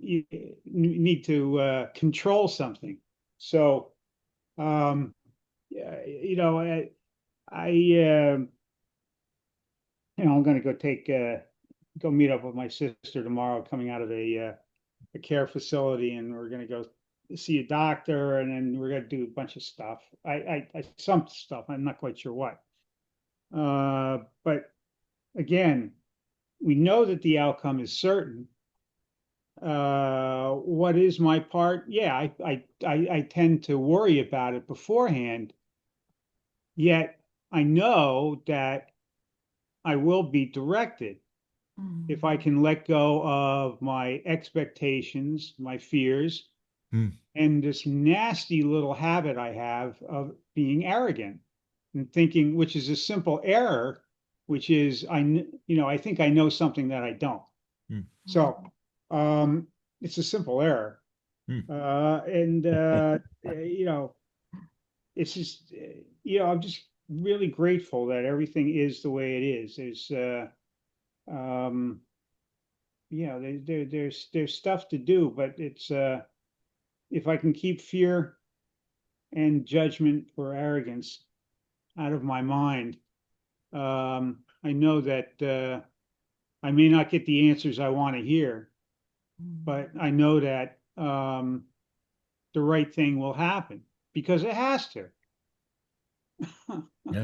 control something. So, yeah, I'm going to go meet up with my sister tomorrow, coming out of a care facility, and we're going to go see a doctor, and then we're going to do a bunch of stuff. Some stuff. I'm not quite sure what. But again, we know that the outcome is certain. What is my part? Yeah, I tend to worry about it beforehand. Yet I know that I will be directed if I can let go of my expectations, my fears, and this nasty little habit I have of being arrogant and thinking, which is a simple error, which is I think I know something that I don't. So it's a simple error, and it's just I'm just really grateful that everything is the way it is. Um, there's stuff to do, but it's if I can keep fear and judgment or arrogance out of my mind, I know that I may not get the answers I want to hear, but I know that the right thing will happen because it has to.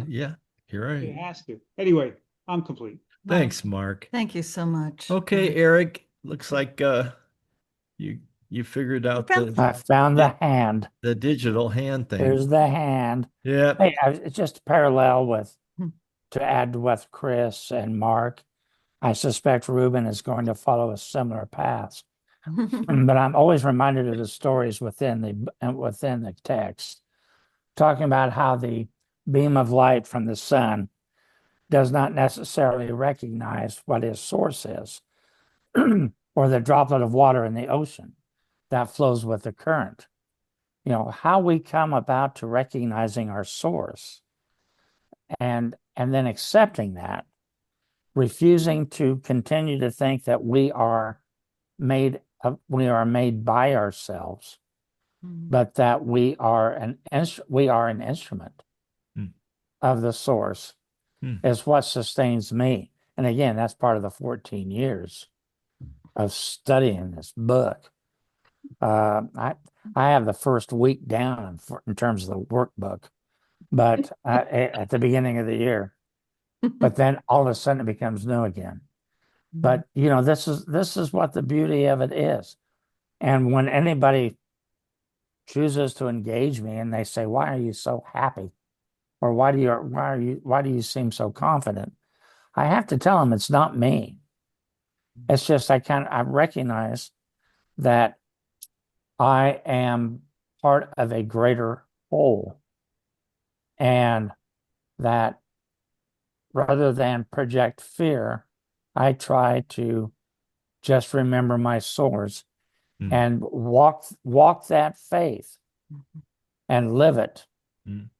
Yeah, you're right. It has to. Anyway, I'm complete. Thanks, Mark. Thank you so much. Okay, Eric, looks like you figured out I found the hand. the digital hand thing. Here's the hand. Yeah. Hey, it's just parallel with, to add with Chris and Mark. I suspect Ruben is going to follow a similar path. But I'm always reminded of the stories within the text, talking about how the beam of light from the sun does not necessarily recognize what its source is, or the droplet of water in the ocean that flows with the current. How we come about to recognizing our source and then accepting that, refusing to continue to think that we are made by ourselves, but that we are an instrument of the source, is what sustains me. And again, that's part of the 14 years of studying this book. I have the first week down in terms of the workbook, but at the beginning of the year, but then all of a sudden it becomes new again. But this is what the beauty of it is. And when anybody chooses to engage me and they say, "Why are you so happy?" or why do you seem so confident?" I have to tell them it's not me. It's just I recognize that I am part of a greater whole, And that rather than project fear, I try to just remember my source and walk that faith and live it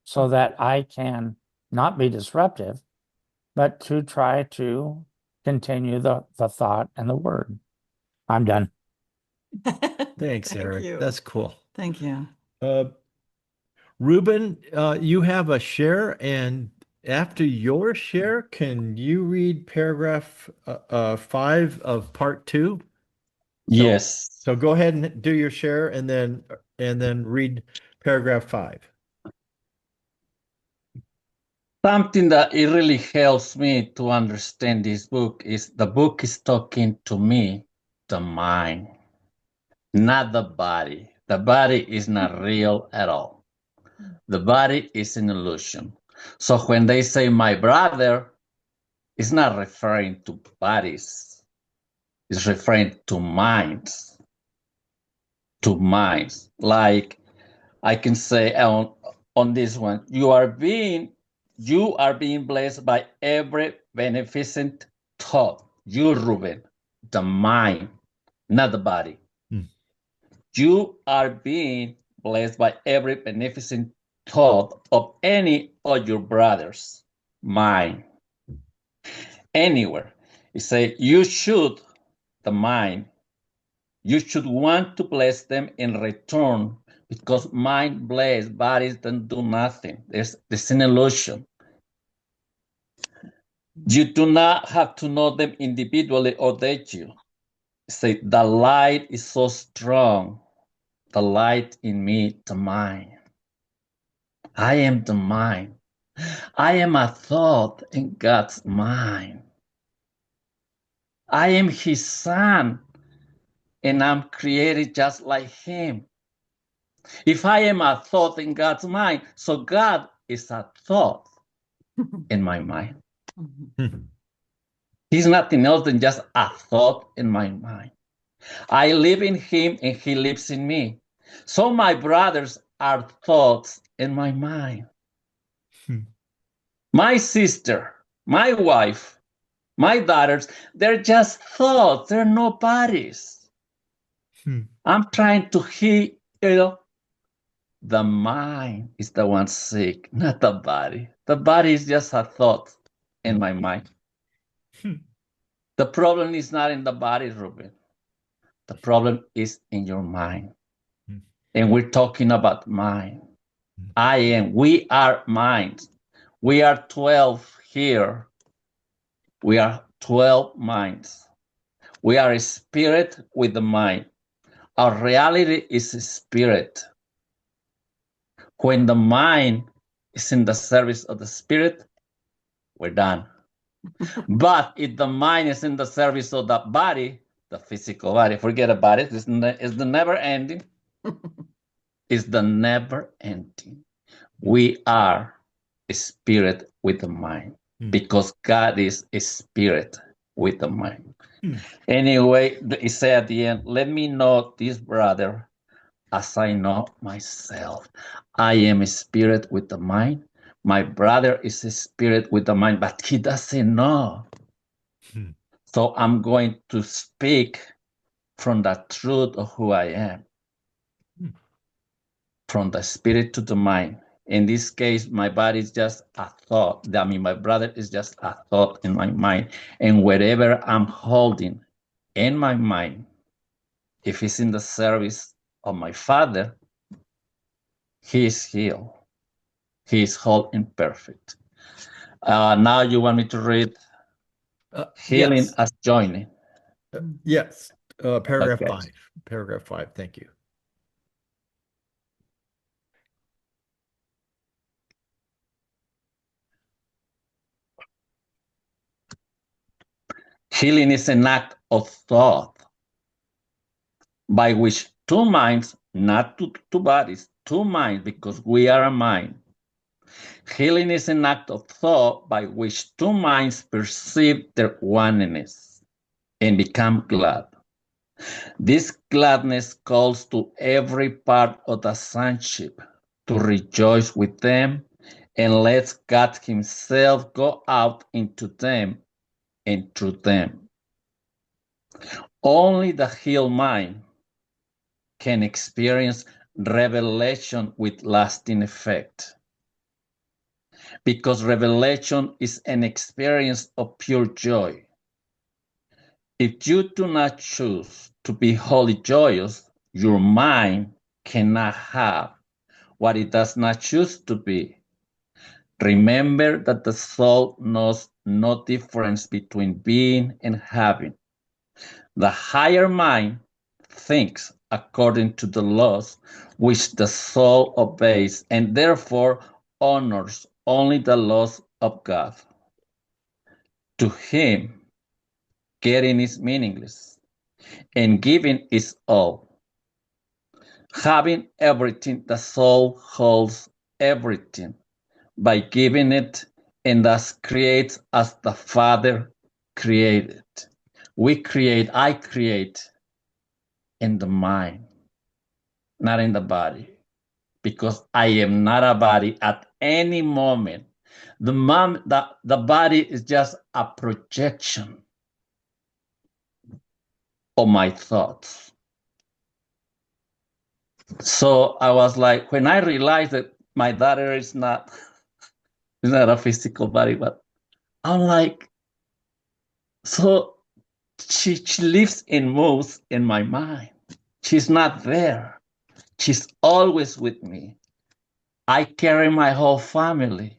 so that I can not be disruptive, but to try to continue the thought and the word. I'm done. Thanks, Thank Eric. you. That's cool. Thank you. Ruben, you have a share, and after your share, can you read paragraph 5 of part 2? Yes. So go ahead and do your share, and then read paragraph 5. Something that it really helps me to understand this book is the book is talking to me, the mind, not the body. The body is not real at all. The body is an illusion. So when they say my brother, it's not referring to bodies. It's referring to minds. To minds. Like I can say on this one, you are being blessed by every beneficent thought. You, Ruben, the mind, not the body. You are being blessed by every beneficent thought of any of your brothers, mind. Anywhere. You say you should, the mind, you should want to bless them in return because mind blessed bodies don't do nothing. There's an illusion. You do not have to know them individually or date you. Say the light is so strong. The light in me, the mind. I am the mind. I am a thought in God's mind. I am his son, and I'm created just like him. If I am a thought in God's mind, so God is a thought in my mind. He's nothing else than just a thought in my mind. I live in him and he lives in me. So my brothers are thoughts in my mind. My sister, my wife, my daughters, they're just thoughts. They're no bodies. I'm trying to heal. The mind is the one sick, not the body. The body is just a thought in my mind. The problem is not in the body, Ruben. The problem is in your mind. And we're talking about mind. We are minds. We are 12 here. We are 12 minds. We are a spirit with the mind. Our reality is a spirit. When the mind is in the service of the spirit, we're done. But if the mind is in the service of the body, the physical body, forget about it. It's the never ending. It's the never ending. We are a spirit with the mind because God is a spirit with the mind. Anyway, he said at the end, let me know this brother as I know myself. I am a spirit with the mind. My brother is a spirit with the mind, but he doesn't know. So I'm going to speak from the truth of who I am, from the spirit to the mind. In this case, my body is just a thought. I mean, my brother is just a thought in my mind. And wherever I'm holding in my mind, if it's in the service of my Father, he is healed. He is whole and perfect. Now you want me to read healing Yes. as joining. Yes. Paragraph Okay. 5. Paragraph 5. Thank you. Healing is an act of thought by which two minds, not two bodies, two minds, because we are a mind. Healing is an act of thought by which two minds perceive their oneness and become glad. This gladness calls to every part of the sonship to rejoice with them and lets God Himself go out into them and through them. Only the healed mind can experience revelation with lasting effect, because revelation is an experience of pure joy. If you do not choose to be wholly joyous, your mind cannot have what it does not choose to be. Remember that the soul knows no difference between being and having. The higher mind thinks according to the laws which the soul obeys, and therefore honors only the laws of God. To him, getting is meaningless, and giving is all. Having everything, the soul holds everything by giving it, and thus creates as the Father created. I create in the mind, not in the body, because I am not a body at any moment. The body is just a projection of my thoughts. So I was like, when I realized that my daughter is not a physical body, but I'm like, so she lives and moves in my mind. She's not there. She's always with me. I carry my whole family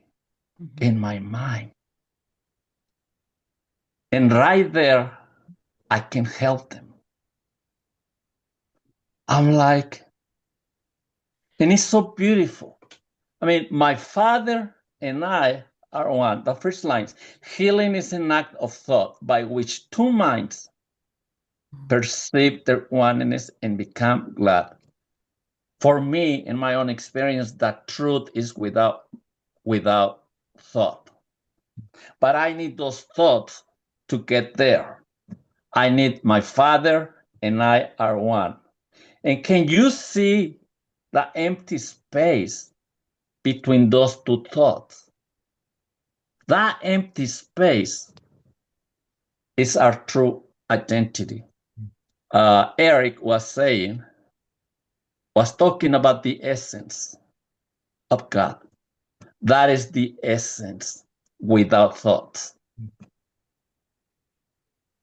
in my mind. And right there, I can help them. I'm like, and it's so beautiful. I mean, my Father and I are one. The first lines, healing is an act of thought by which two minds perceive their oneness and become glad. For me, in my own experience, that truth is without thought. But I need those thoughts to get there. I need my Father and I are one. And can you see the empty space between those two thoughts? That empty space is our true identity. Eric was talking about the essence of God. That is the essence without thoughts.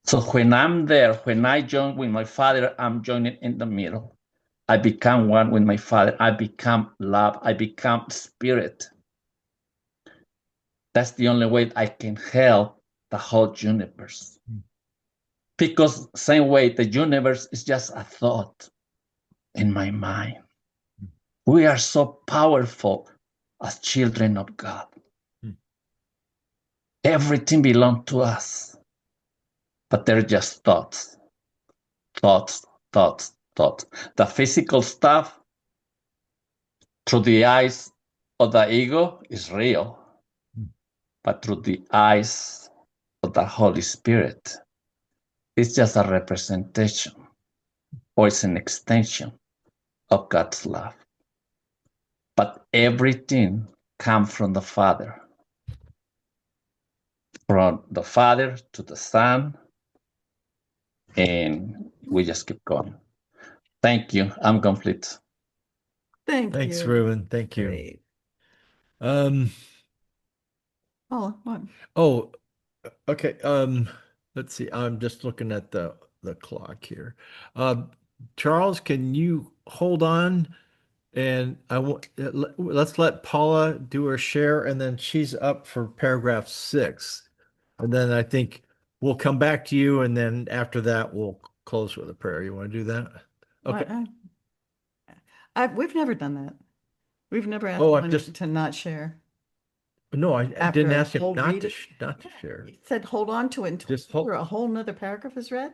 So when I'm there, when I join with my Father, I'm joining in the middle. I become one with my Father. I become love. I become spirit. That's the only way I can help the whole universe. Because same way, the universe is just a thought in my mind. We are so powerful as children of God. Everything belongs to us. But they're just thoughts. The physical stuff through the eyes of the ego is real. But through the eyes of the Holy Spirit, it's just a representation, or it's an extension of God's love. But everything comes from the Father. From the Father to the Son, and we just keep going. Thank you. I'm complete. Thanks, Ruben. Thank you. Great. What? Oh, okay. Let's see. I'm just looking at the clock here. Charles, can you hold on? And let's let Paula do her share, and then she's up for paragraph 6. And then I think we'll come back to you, and then after that we'll close with a prayer. You want to do that? Okay. We've never done that. We've never asked Oh, one to not share. No, I After didn't a ask him whole not reading? to share. He said, hold on to it until Just hold. a whole nother paragraph is read.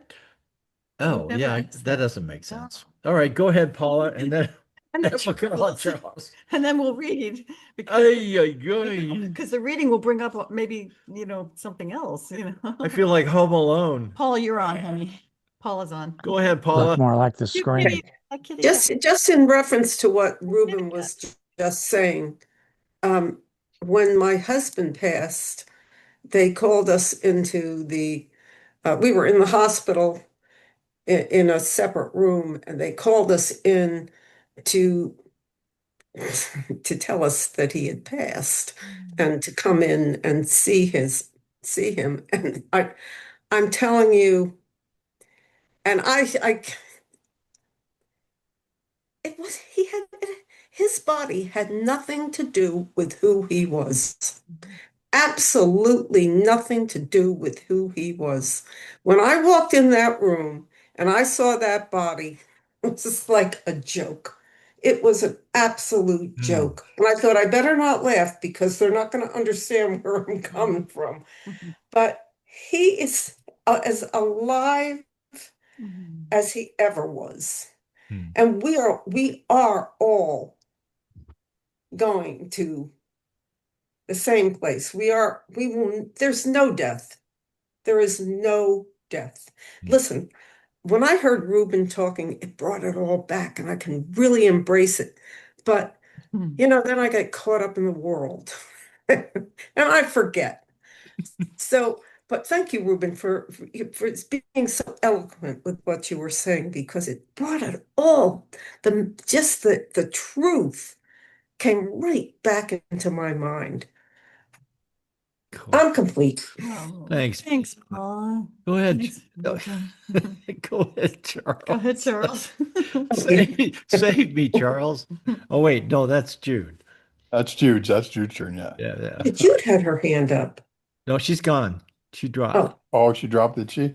Oh, never yeah, asked that that. doesn't make sense. All right, go ahead, Paula, and then And then we're gonna let Charles. and then we'll read Ay. because the reading will bring up maybe something else. I feel like Home Alone. Paula, you're on, honey. Paula's on. Go ahead, Paula. Look more like the You screen. kitty, a kitty. Just in reference to what Ruben was just saying, when my husband passed, they called us into we were in the hospital in a separate room, and they called us in to to tell us that he had passed and to come in and see him. And I'm telling you, and it was, his body had nothing to do with who he was. Absolutely nothing to do with who he was. When I walked in that room and I saw that body, it was just like a joke. It was an absolute joke. And I thought I better not laugh because they're not going to understand where I'm coming from. But he is as alive as he ever was. And we are all going to the same place. There's no death. There is no death. Listen, when I heard Ruben talking, it brought it all back and I can really embrace it. But, then I get caught up in the world and I forget. But thank you, Ruben, for being so eloquent with what you were saying, because it brought it all, the truth came right back into my mind. Cool. I'm complete. Oh, Thanks. Thanks, Paula. Go ahead. Thanks, Rachel. Go ahead, Charles. Go ahead, Charles. Save me, Charles. Oh, wait. No, that's Jude. That's Jude. That's Jude's turn. Yeah. Yeah. Jude had her hand up. No, she's gone. She dropped. Oh, Oh, she dropped, did she?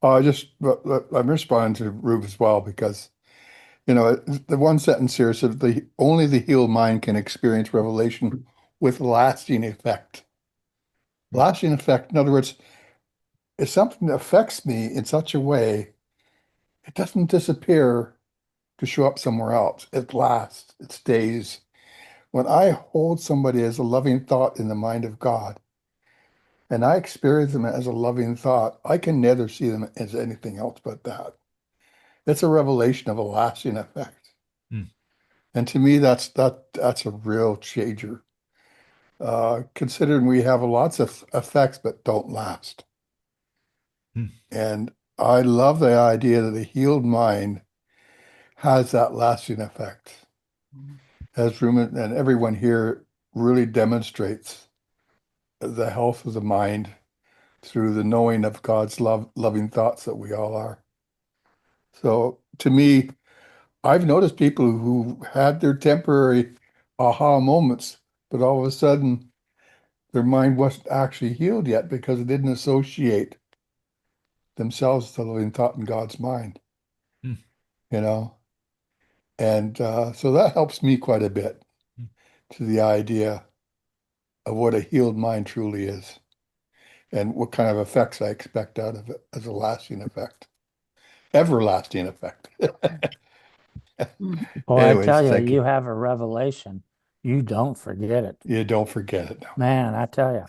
I'm responding to Rube as well, because, the one sentence here said only the healed mind can experience revelation with lasting effect. Lasting effect, in other words, if something affects me in such a way, it doesn't disappear to show up somewhere else. It lasts, it stays. When I hold somebody as a loving thought in the mind of God, and I experience them as a loving thought, I can never see them as anything else but that. It's a revelation of a lasting effect. And to me, that's a real changer. Considering we have lots of effects but don't last. And I love the idea that a healed mind has that lasting effect. As Ruben and everyone here really demonstrates the health of the mind through the knowing of God's loving thoughts that we all are. So to me, I've noticed people who had their temporary aha moments, but all of a sudden their mind wasn't actually healed yet because it didn't associate themselves with the loving thought in God's mind. And so that helps me quite a bit to the idea of what a healed mind truly is and what kind of effects I expect out of it as a lasting effect, everlasting effect. Boy, Anyways, I tell you, thank you have a revelation. You don't forget it. You don't forget it. Man, I tell you,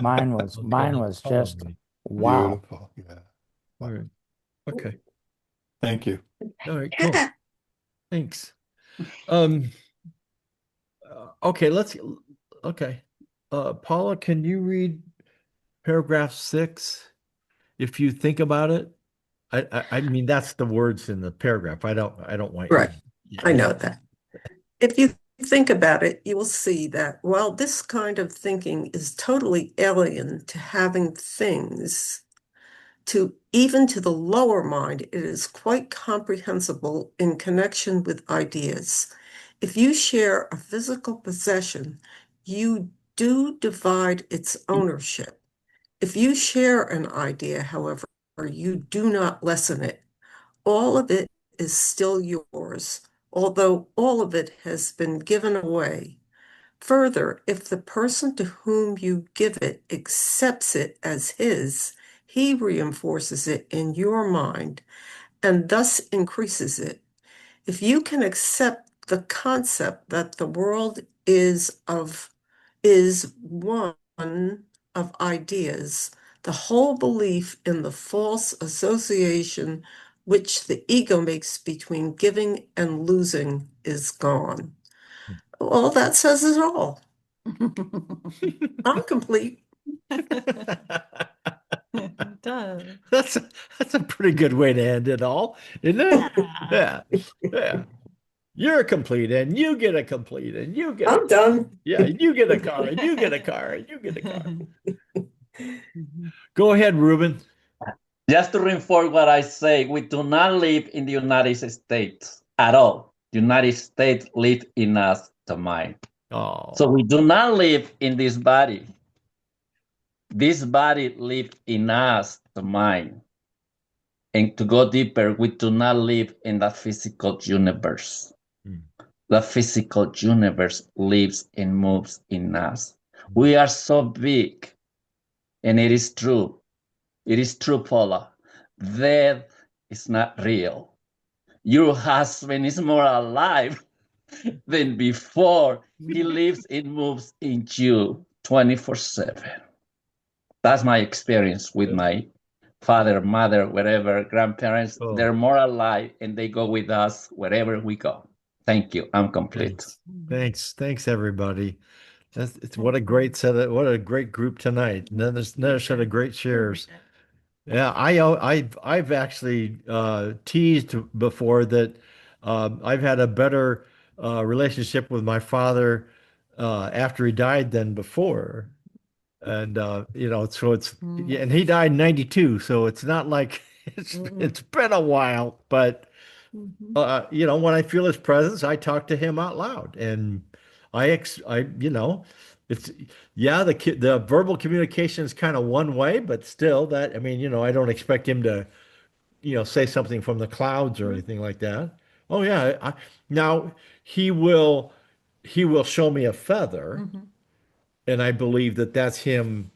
mine was just wow. Beautiful. Yeah. All right. Okay. Thank you. All right, cool. Thanks. Okay. Paula, can you read paragraph 6 if you think about it? I mean, that's the words in the paragraph. I don't want right. I know that. If you think about it, you will see that while this kind of thinking is totally alien to having things, even to the lower mind, it is quite comprehensible in connection with ideas. If you share a physical possession, you do divide its ownership. If you share an idea, however, you do not lessen it. All of it is still yours, although all of it has been given away. Further, if the person to whom you give it accepts it as his, he reinforces it in your mind and thus increases it. If you can accept the concept that the world is one of ideas, the whole belief in the false association which the ego makes between giving and losing is gone. Well, that says it all. I'm complete. It does. That's a pretty good way to end it all, isn't it? Yeah. Yeah. Yeah. You're complete and you get a complete and you get I'm done. yeah, you get a car and you get a car and you get a car. Go ahead, Ruben. Just to reinforce what I say, we do not live in the United States at all. The United States live in us, the mind. Oh. So we do not live in this body. This body lives in us, the mind. And to go deeper, we do not live in the physical universe. The physical universe lives and moves in us. We are so big, and it is true. It is true, Paula. Death is not real. Your husband is more alive than before. He lives and moves in you 24/7. That's my experience with my father, mother, whatever, grandparents. Oh. They're more alive and they go with us wherever we go. Thank you. I'm complete. Thanks, everybody. What a great what a great group tonight. Another set of great shares. Yeah, I've actually teased before that I've had a better relationship with my father after he died than before. And so yeah, and he died in 92, so it's not like it's been a while, but when I feel his presence, I talk to him out loud, and it's yeah, the verbal communication is kind of one way, but still I don't expect him to, say something from the clouds or anything like that. Oh yeah, now he will show me a feather, and I believe that that's him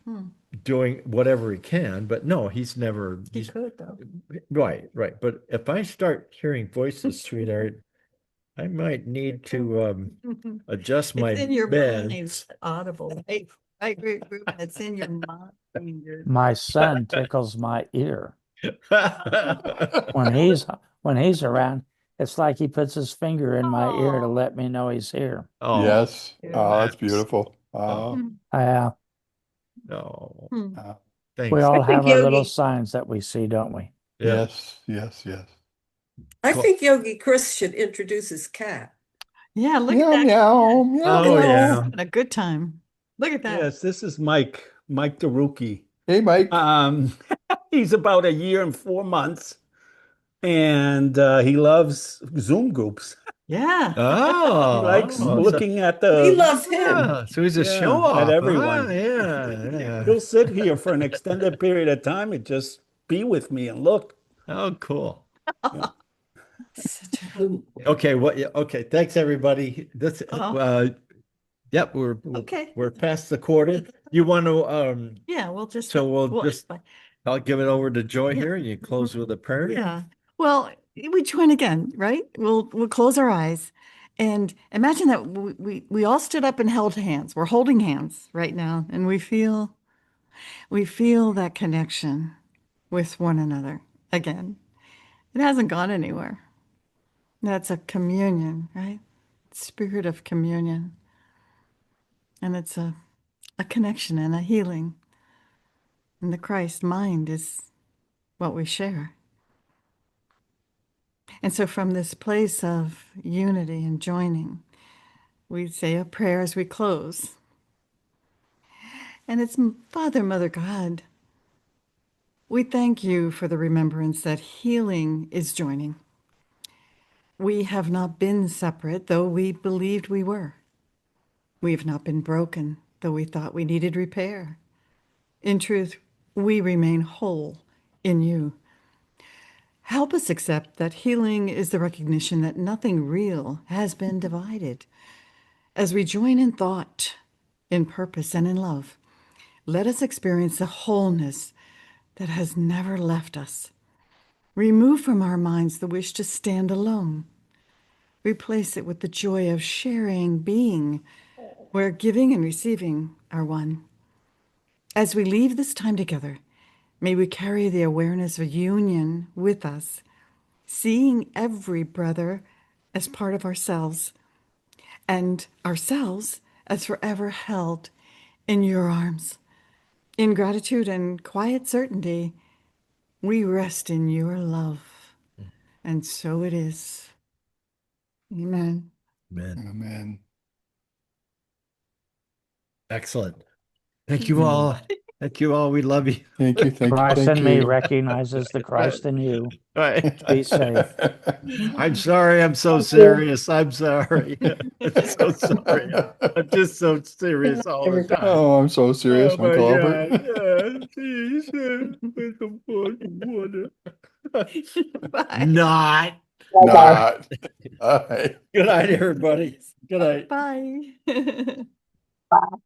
doing whatever he can, but no, he's never. He could though. Right. But if I start hearing voices, sweetheart, I might need to adjust my It's in your bed. mind, it's audible. I agree, Ruben. It's in your mind. My son tickles my ear. When he's around, it's like he puts his finger in my ear to let me know he's here. Oh, Yes. Oh, that's beautiful. Yeah, no. Uh, Thanks. we all I think have our little Yogi, signs that we see, don't we? Yeah. yes. I Cool. think Yogi Chris should introduce his cat. Yeah, look Meow, at that. meow, meow, Oh, meow. yeah. Having a good time. Look at that. Yes, this is Mike DeRuki. Hey, Mike. He's about a year and 4 months, and he loves Zoom groups. Yeah. He likes So, looking at We the love him. so he's a show at off. everyone. Yeah. He'll sit here for an extended period of time and just be with me and look. Oh, cool. Such a- Okay. Okay. Thanks, everybody. Yep. Okay. We're past the quarter. You want to Yeah, we'll just. So we'll well, just, I'll give it over to Joy Yeah. here, and you close with a prayer. Yeah. Well, we join again, right? We'll close our eyes and imagine that we all stood up and held hands. We're holding hands right now, and we feel that connection with one another again. It hasn't gone anywhere. That's a communion, right? Spirit of communion. And it's a connection and a healing. And the Christ mind is what we share. And so from this place of unity and joining, we say a prayer as we close. And it's Father, Mother, God. We thank you for the remembrance that healing is joining. We have not been separate, though we believed we were. We have not been broken, though we thought we needed repair. In truth, we remain whole in you. Help us accept that healing is the recognition that nothing real has been divided. As we join in thought, in purpose, and in love, let us experience the wholeness that has never left us. Remove from our minds the wish to stand alone. Replace it with the joy of sharing, being, where giving and receiving are one. As we leave this time together, may we carry the awareness of union with us, seeing every brother as part of ourselves, and ourselves as forever held in your arms. In gratitude and quiet certainty, we rest in your love. And so it is. Amen. Man, Amen. excellent. Thank you all. Thank you all. We love you. Thank you. Thank you. Christ Thank in me you. recognizes the Christ in you. Right. Be safe. I'm sorry. I'm so serious. I'm sorry. I'm so sorry. I'm just so serious all the time. Oh, I'm so serious, Oh my Uncle God. Albert. Yeah, geez, with the water. Bye. Not. Not. All right. Good night, everybody. Good night. Bye. Bye.